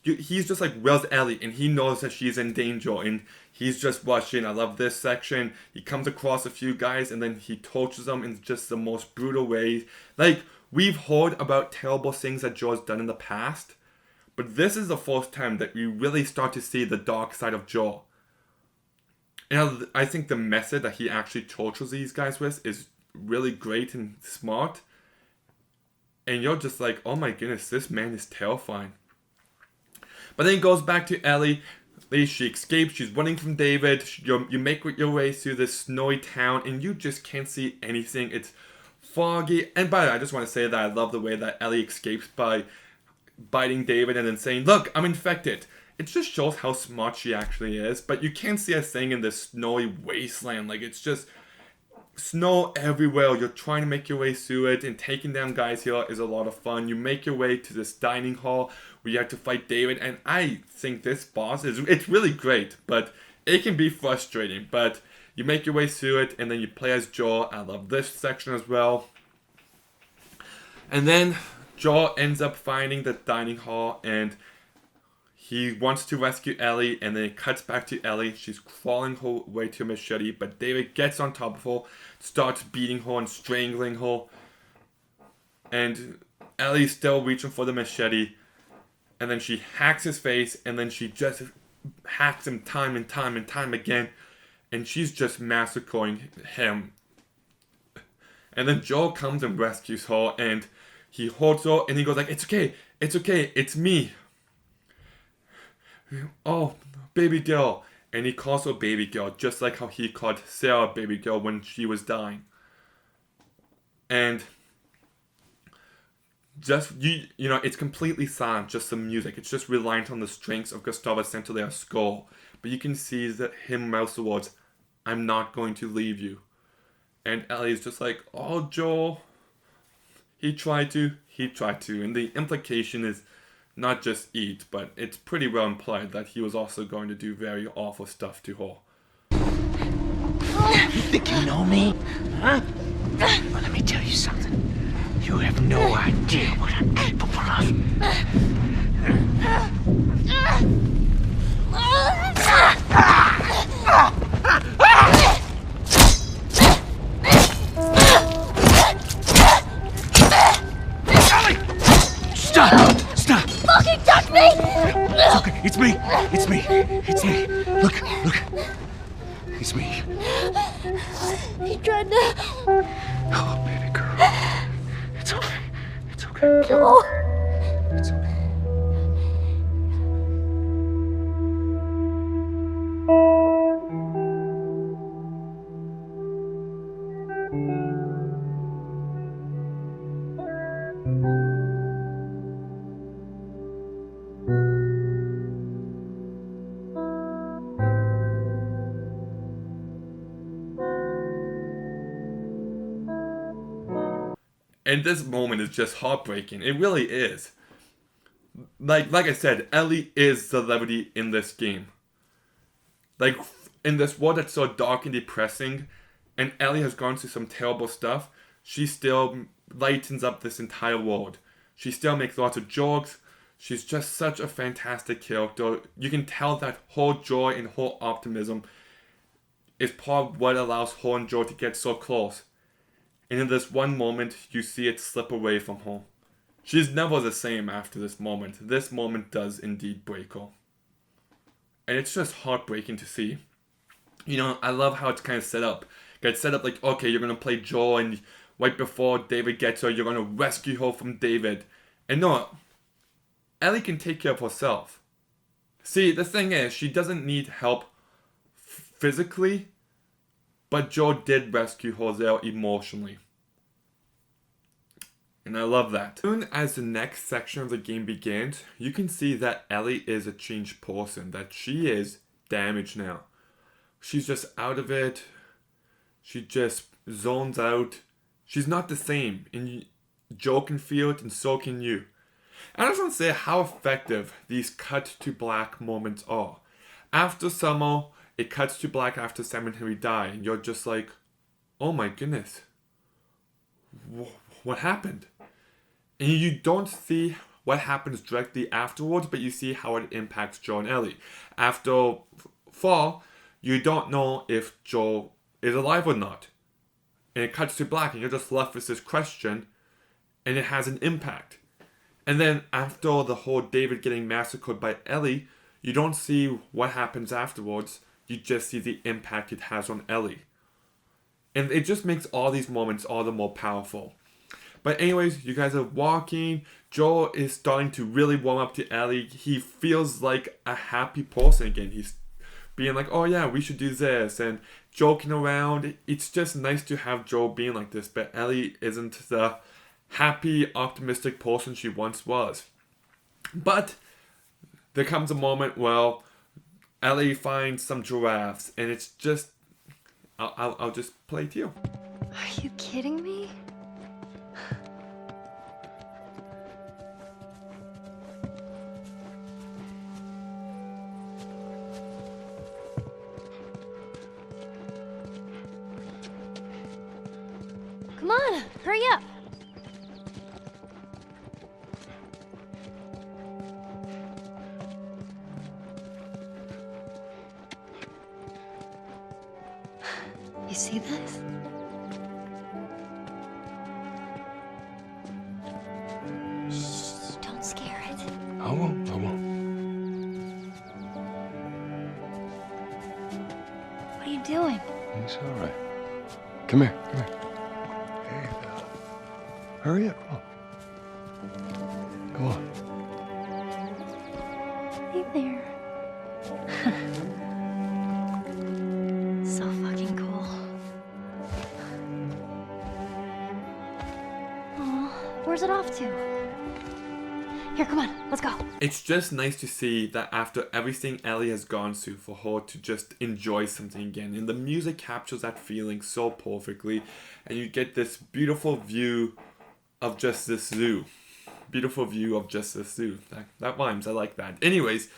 just like, where's Ellie? And he knows that she's in danger. And he's just rushing. I love this section. He comes across a few guys and then he tortures them in just the most brutal ways. Like, we've heard about terrible things that Joe's done in the past. But this is the first time that we really start to see the dark side of Joe. And I think the method that he actually tortures these guys with is really great and smart. And you're just like, oh my goodness, this man is terrifying. But then it goes back to Ellie. she escapes. She's running from David. You make your way through this snowy town, and you just can't see anything. It's foggy. And by the way, I just want to say that I love the way that Ellie escapes by biting David and then saying, "Look, I'm infected." It just shows how smart she actually is. But you can't see a thing in this snowy wasteland. Like, it's just snow everywhere. You're trying to make your way through it, and taking down guys here is a lot of fun. You make your way to this dining hall where you have to fight David, and I think this boss it's really great, but it can be frustrating. But you make your way through it, and then you play as Joel. I love this section as well. And then Joel ends up finding the dining hall, and he wants to rescue Ellie, and then it cuts back to Ellie. She's crawling her way to a machete, but David gets on top of her, starts beating her and strangling her. And Ellie's still reaching for the machete, and then she hacks his face, and then she just hacks him time and time and time again, and she's just massacring him. And then Joel comes and rescues her, and he holds her, and he goes like, it's okay, it's me. Oh, baby girl. And he calls her baby girl, just like how he called Sarah baby girl when she was dying. And just, you know, it's completely silent, just the music. It's just reliant on the strings of Gustavo Santaolall's score. But you can see that him mouth the words, "I'm not going to leave you." And Ellie's just like, "Oh, Joel, he tried to. And the implication is not just eat, but it's pretty well implied that he was also going to do very awful stuff to her. You think you know me? Huh? Well, let me tell you something. You have no idea what I'm capable of. Stop! Fucking touch me! It's okay. It's me. Look. It's me. He tried to... Oh, baby girl. It's okay. Joel. It's okay. And this moment is just heartbreaking. It really is. Like I said, Ellie is the levity in this game. Like, in this world that's so dark and depressing, and Ellie has gone through some terrible stuff, she still lightens up this entire world. She still makes lots of jokes. She's just such a fantastic character. You can tell that her joy and her optimism is part of what allows her and Joel to get so close. And in this one moment, you see it slip away from her. She's never the same after this moment. This moment does indeed break her. And it's just heartbreaking to see. You know, I love how it's kind of set up. It's set up like, okay, you're going to play Joel, and right before David gets her, you're going to rescue her from David. And no, Ellie can take care of herself. See, the thing is, she doesn't need help physically, but Joel did rescue her there emotionally. And I love that. As soon as the next section of the game begins, you can see that Ellie is a changed person, that she is damaged now. She's just out of it. She just zones out. She's not the same. And Joel can feel it, and so can you. And I just want to say how effective these cut to black moments are. After Summer, it cuts to black after Sam and Henry die, and you're just like, oh my goodness, what happened? And you don't see what happens directly afterwards, but you see how it impacts Joel and Ellie. After Fall, you don't know if Joel is alive or not. And it cuts to black, and you're just left with this question, and it has an impact. And then after the whole David getting massacred by Ellie, you don't see what happens afterwards. You just see the impact it has on Ellie. And it just makes all these moments all the more powerful. But anyways, you guys are walking. Joel is starting to really warm up to Ellie. He feels like a happy person again. He's being like, oh yeah, we should do this, and joking around. It's just nice to have Joel being like this, but Ellie isn't the happy, optimistic person she once was. But there comes a moment where Ellie finds some giraffes, and it's just, I'll just play it to you. Are you kidding me? Come on, hurry up. You see this? Shh, don't scare it. I won't. What are you doing? It's all right. Come here. Hey, fella. Hurry up. Come on. Hey there. So fucking cool. Aw, where's it off to? Here, come on, let's go. It's just nice to see that after everything Ellie has gone through, for her to just enjoy something again. And the music captures that feeling so perfectly. And you get this beautiful view of just this zoo. Beautiful view of just this zoo. That rhymes, I like that. Anyways,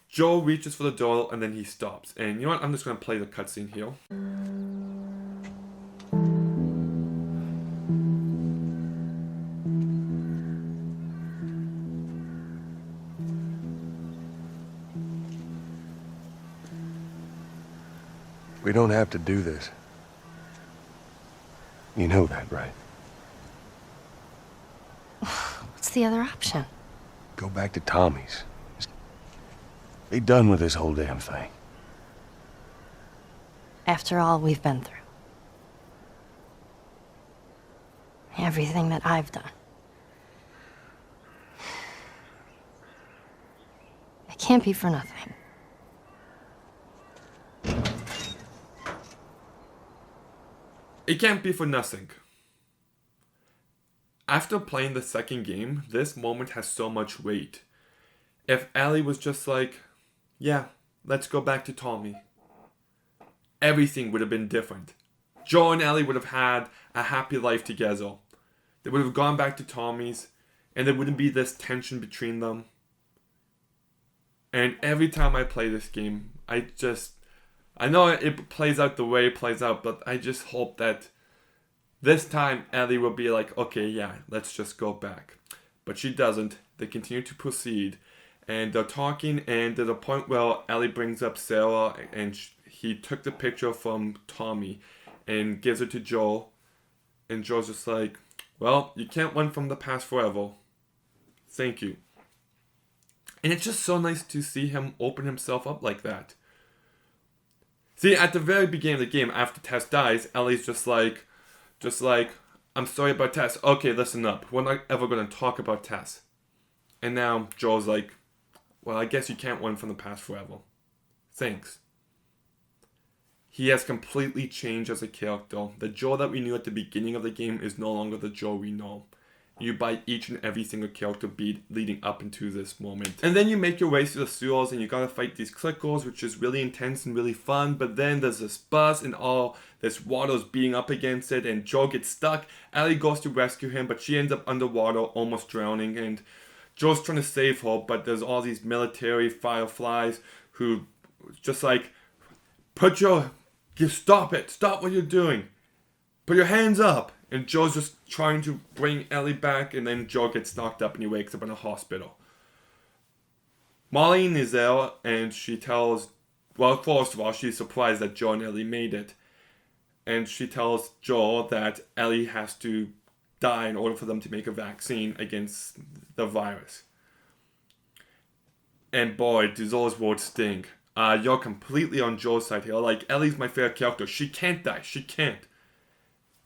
Joel reaches for the door and then he stops. And you know what? I'm just going to play the cutscene here. We don't have to do this. You know that, right? What's the other option? Go back to Tommy's. Just be done with this whole damn thing. After all we've been through. Everything that I've done. It can't be for nothing. It can't be for nothing. After playing the second game, this moment has so much weight. If Ellie was just like, yeah, let's go back to Tommy, everything would have been different. Joel and Ellie would have had a happy life together. They would have gone back to Tommy's, and there wouldn't be this tension between them. And every time I play this game, I know it plays out the way it plays out, but I just hope that this time Ellie will be like, okay, yeah, let's just go back. But she doesn't. They continue to proceed. And they're talking, and there's a point where Ellie brings up Sarah, and he took the picture from Tommy and gives it to Joel. And Joel's just like, well, you can't run from the past forever. Thank you. And it's just so nice to see him open himself up like that. See, at the very beginning of the game, after Tess dies, Ellie's just like, I'm sorry about Tess. Okay, listen up. We're not ever going to talk about Tess. And now Joel's like, well, I guess you can't run from the past forever. Thanks. He has completely changed as a character. The Joel that we knew at the beginning of the game is no longer the Joel we know. You buy each and every single character beat leading up into this moment. And then you make your way through the sewers and you gotta fight these clickers, which is really intense and really fun. But then there's this bus and all this water's beating up against it, and Joel gets stuck. Ellie goes to rescue him, but she ends up underwater, almost drowning. And Joel's trying to save her, but there's all these military fireflies who just like, stop it, stop what you're doing. Put your hands up. And Joe's just trying to bring Ellie back, and then Joe gets knocked up and he wakes up in a hospital. Marlene is there, and she tells, well, first of all, she's surprised that Joe and Ellie made it. And she tells Joe that Ellie has to die in order for them to make a vaccine against the virus. And boy, do those words sting. You're completely on Joe's side here. Like, Ellie's my favorite character. She can't die. She can't.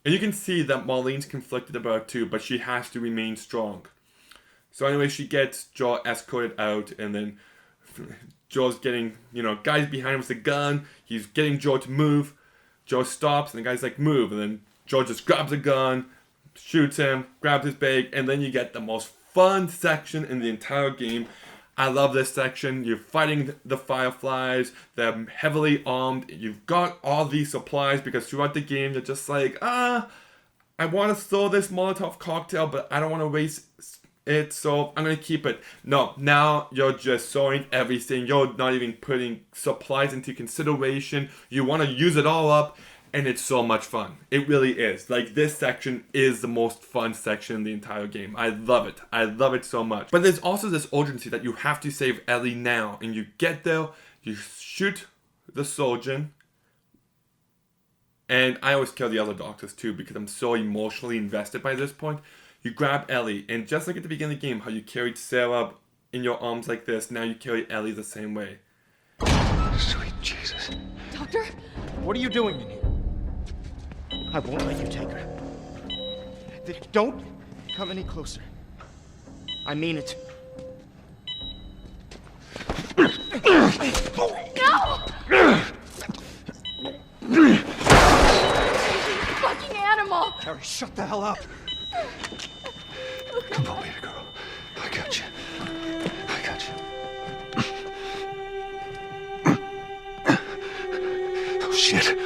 And you can see that Marlene's conflicted about it too, but she has to remain strong. So anyway, she gets Joel escorted out, and then Joel's getting, guys behind him with a gun. He's getting Joel to move. Joel stops, and the guy's like, move. And then Joel just grabs a gun, shoots him, grabs his bag, and then you get the most fun section in the entire game. I love this section. You're fighting the Fireflies. They're heavily armed. You've got all these supplies because throughout the game, you're just like, I want to throw this Molotov cocktail, but I don't want to waste it, so I'm going to keep it. No, now you're just throwing everything. You're not even putting supplies into consideration. You want to use it all up, and it's so much fun. It really is. Like, this section is the most fun section in the entire game. I love it. I love it so much. But there's also this urgency that you have to save Ellie now. And you get there, you shoot the surgeon. And I always kill the other doctors too because I'm so emotionally invested by this point. You grab Ellie, and just like at the beginning of the game, how you carried Sarah in your arms like this, now you carry Ellie the same way. Sweet Jesus. Doctor? What are you doing in here? I won't let you take her. Don't come any closer. I mean it. No! Fucking animal! Carrie, shut the hell up. Come on, baby girl. I got you. I got you. Oh, shit.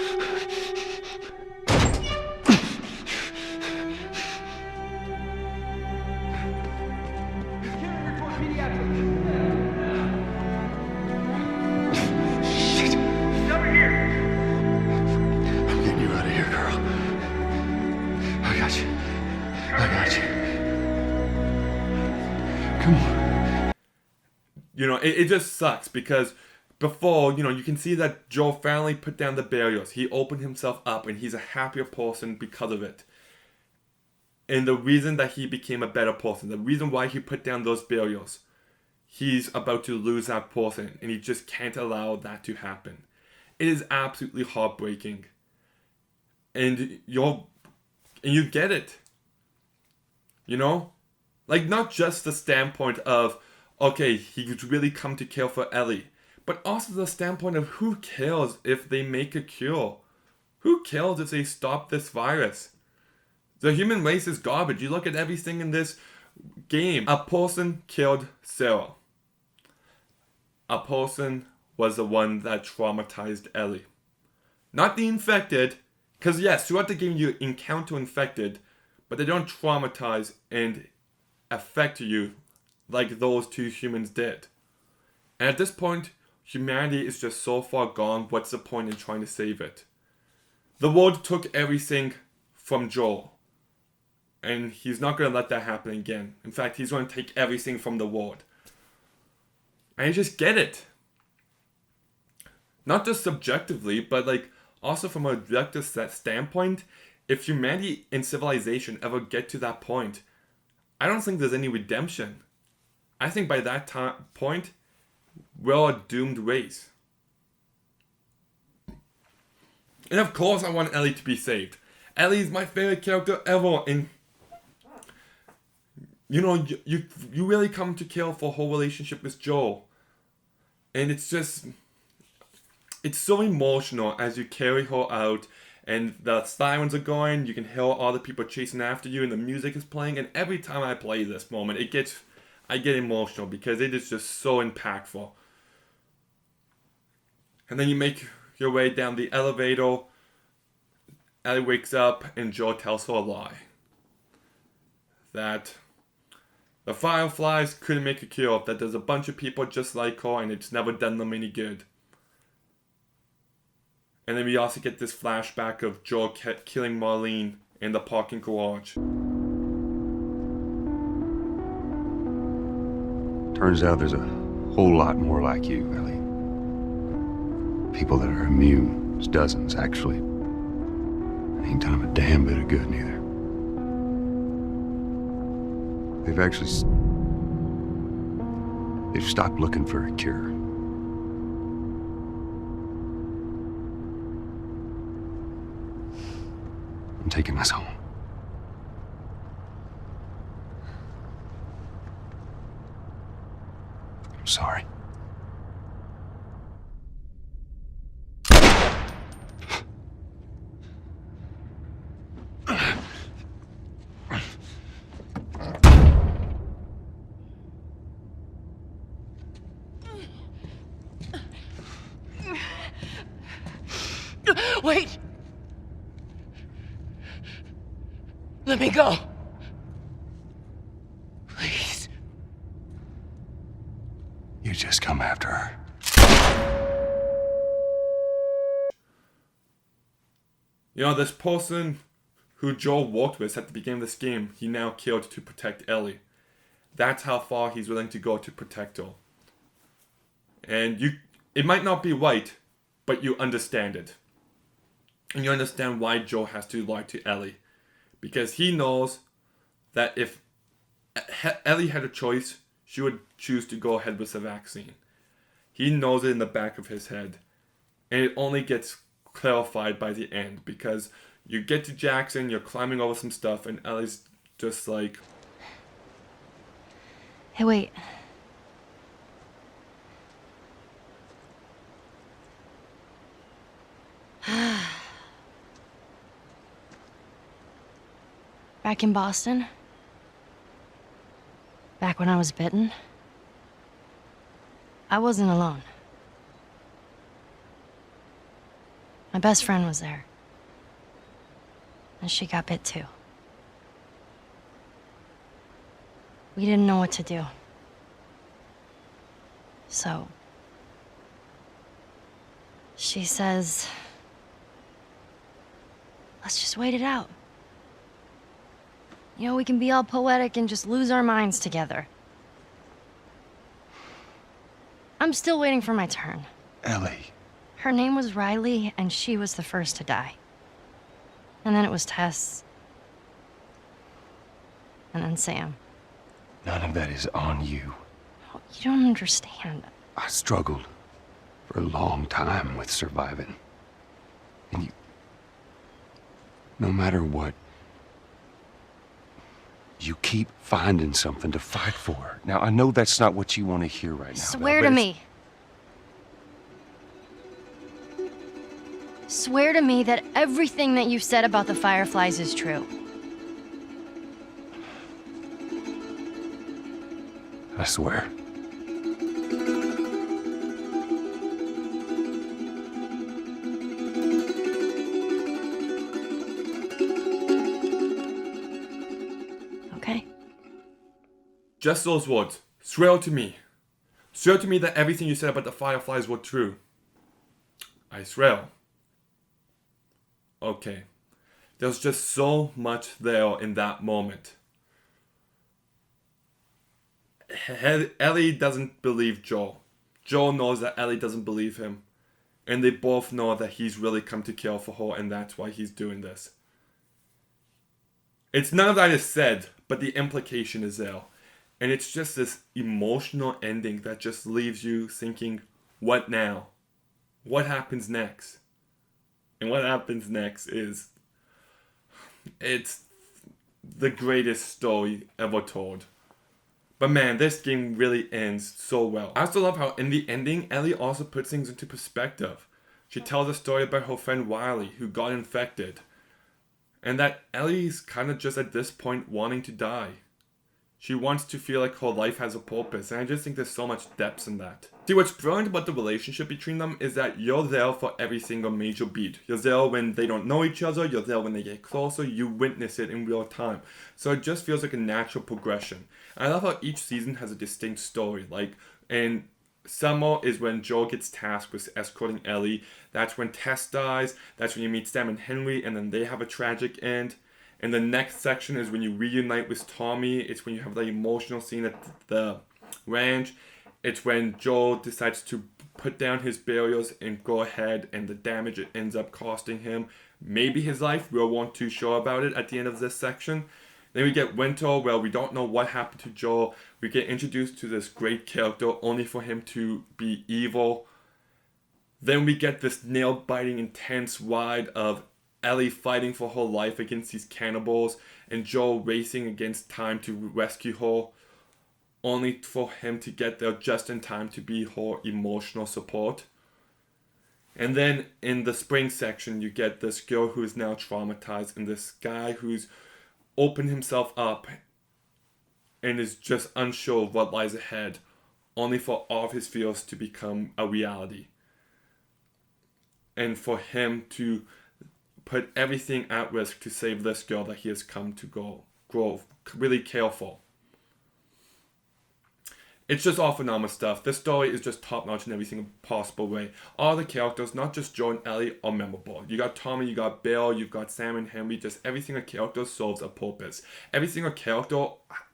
It just sucks because before, you can see that Joel finally put down the barriers. He opened himself up and he's a happier person because of it. And the reason that he became a better person, the reason why he put down those barriers, he's about to lose that person and he just can't allow that to happen. It is absolutely heartbreaking. And you get it. Like, not just the standpoint of, okay, he's really come to care for Ellie, but also the standpoint of who cares if they make a cure? Who cares if they stop this virus? The human race is garbage. You look at everything in this game. A person killed Sarah. A person was the one that traumatized Ellie. Not the infected, because yes, throughout the game you encounter infected, but they don't traumatize and affect you like those two humans did. And at this point, humanity is just so far gone, what's the point in trying to save it? The world took everything from Joel. And he's not going to let that happen again. In fact, he's going to take everything from the world. And you just get it. Not just subjectively, but also from an objective standpoint, if humanity and civilization ever get to that point, I don't think there's any redemption. I think by that point, we're a doomed race. And of course I want Ellie to be saved. Ellie is my favorite character ever, and you really come to care for her relationship with Joel. And it's so emotional as you carry her out, and the sirens are going, you can hear all the people chasing after you, and the music is playing, and every time I play this moment, I get emotional because it is just so impactful. And then you make your way down the elevator. Ellie wakes up and Joel tells her a lie. That the Fireflies couldn't make a cure, that there's a bunch of people just like her and it's never done them any good. And then we also get this flashback of Joel killing Marlene in the parking garage. Turns out there's a whole lot more like you, Ellie. People that are immune. There's dozens, actually. Ain't done them a damn bit of good, neither. They've stopped looking for a cure. taking us home. I'm sorry. Wait! Let me go! Please. You just come after her. You know, this person who Joel walked with at the beginning of this game, he now killed to protect Ellie. That's how far he's willing to go to protect her. And it might not be right, but you understand it. And you understand why Joel has to lie to Ellie. Because he knows that if Ellie had a choice, she would choose to go ahead with the vaccine. He knows it in the back of his head. And it only gets clarified by the end. Because you get to Jackson, you're climbing over some stuff, and Ellie's just like... Hey, wait. Back in Boston, back when I was bitten, I wasn't alone. My best friend was there. And she got bit too. We didn't know what to do. So, she says, let's just wait it out. You know, we can be all poetic and just lose our minds together. I'm still waiting for my turn. Ellie. Her name was Riley, and she was the first to die. And then it was Tess. And then Sam. None of that is on you. Oh, you don't understand. I struggled for a long time with surviving. And you... No matter what, you keep finding something to fight for. Now, I know that's not what you want to hear right now. Swear to me. Swear to me that everything that you said about the Fireflies is true. I swear. Okay. Just those words. Swear to me. Swear to me that everything you said about the Fireflies were true. I swear. Okay. There's just so much there in that moment. Ellie doesn't believe Joel. Joel knows that Ellie doesn't believe him. And they both know that he's really come to kill for her, and that's why he's doing this. It's none of that is said, but the implication is there. And it's just this emotional ending that just leaves you thinking, what now? What happens next? And what happens next is... it's the greatest story ever told. But man, this game really ends so well. I also love how in the ending, Ellie also puts things into perspective. She tells a story about her friend Wiley, who got infected. And that Ellie's kind of just at this point wanting to die. She wants to feel like her life has a purpose, and I just think there's so much depth in that. See, what's brilliant about the relationship between them is that you're there for every single major beat. You're there when they don't know each other, you're there when they get closer, you witness it in real time. So it just feels like a natural progression. And I love how each season has a distinct story. Like, in summer is when Joel gets tasked with escorting Ellie. That's when Tess dies, that's when you meet Sam and Henry, and then they have a tragic end. And the next section is when you reunite with Tommy. It's when you have the emotional scene at the ranch. It's when Joel decides to put down his barriers and go ahead, and the damage it ends up costing him maybe his life. We weren't too sure about it at the end of this section. Then we get Winter, where we don't know what happened to Joel. We get introduced to this great character only for him to be evil. Then we get this nail-biting, intense ride of Ellie fighting for her life against these cannibals, and Joel racing against time to rescue her, only for him to get there just in time to be her emotional support. And then in the spring section, you get this girl who is now traumatized, and this guy who's opened himself up and is just unsure of what lies ahead, only for all of his fears to become a reality. And for him to put everything at risk to save this girl that he has come to grow really care for. It's just all phenomenal stuff. This story is just top notch in every single possible way. All the characters, not just Joe and Ellie, are memorable. You got Tommy, you got Bill, you've got Sam and Henry. Just every single character serves a purpose. Every single character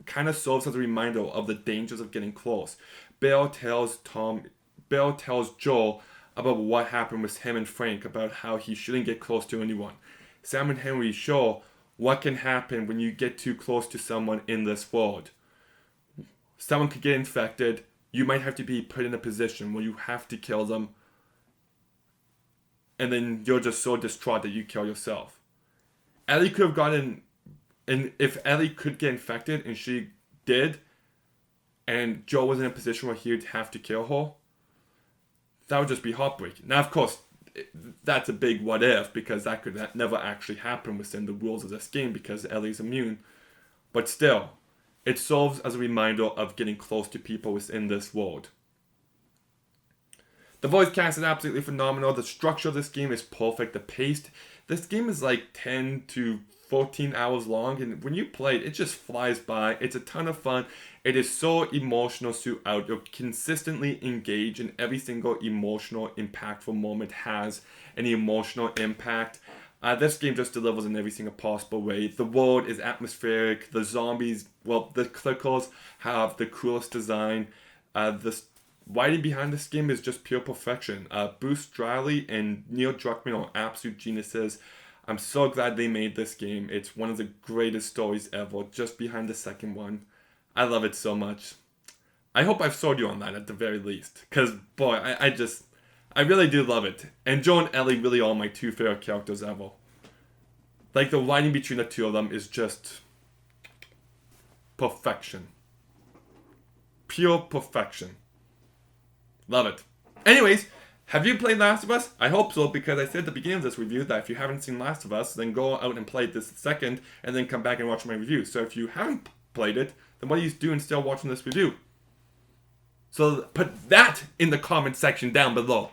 kind of serves as a reminder of the dangers of getting close. Bill tells Joel about what happened with him and Frank, about how he shouldn't get close to anyone. Sam and Henry show what can happen when you get too close to someone in this world. Someone could get infected. You might have to be put in a position where you have to kill them. And then you're just so distraught that you kill yourself. Ellie could have gotten... And if Ellie could get infected, and she did, and Joe was in a position where he would have to kill her, that would just be heartbreaking. Now, of course, that's a big what if, because that could never actually happen within the rules of this game, because Ellie's immune. But still, it serves as a reminder of getting close to people within this world. The voice cast is absolutely phenomenal. The structure of this game is perfect. The pace. This game is like 10 to 14 hours long, and when you play it, it just flies by. It's a ton of fun. It is so emotional throughout. You're consistently engaged in every single emotional, impactful moment has an emotional impact. This game just delivers in every single possible way. The world is atmospheric. The zombies, well, the clickers have the coolest design. The writing behind this game is just pure perfection. Bruce Straley and Neil Druckmann are absolute geniuses. I'm so glad they made this game. It's one of the greatest stories ever, just behind the second one. I love it so much. I hope I've sold you on that at the very least. Because, boy, I really do love it. And Joe and Ellie really are my two favorite characters ever. Like, the writing between the two of them is just perfection. Pure perfection. Love it. Anyways, have you played Last of Us? I hope so, because I said at the beginning of this review that if you haven't seen Last of Us, then go out and play it this second, and then come back and watch my review. So if you haven't played it, then what are you doing still watching this review? So put that in the comment section down below.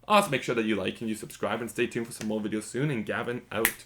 Also make sure that you like and you subscribe, and stay tuned for some more videos soon, and Gavin out.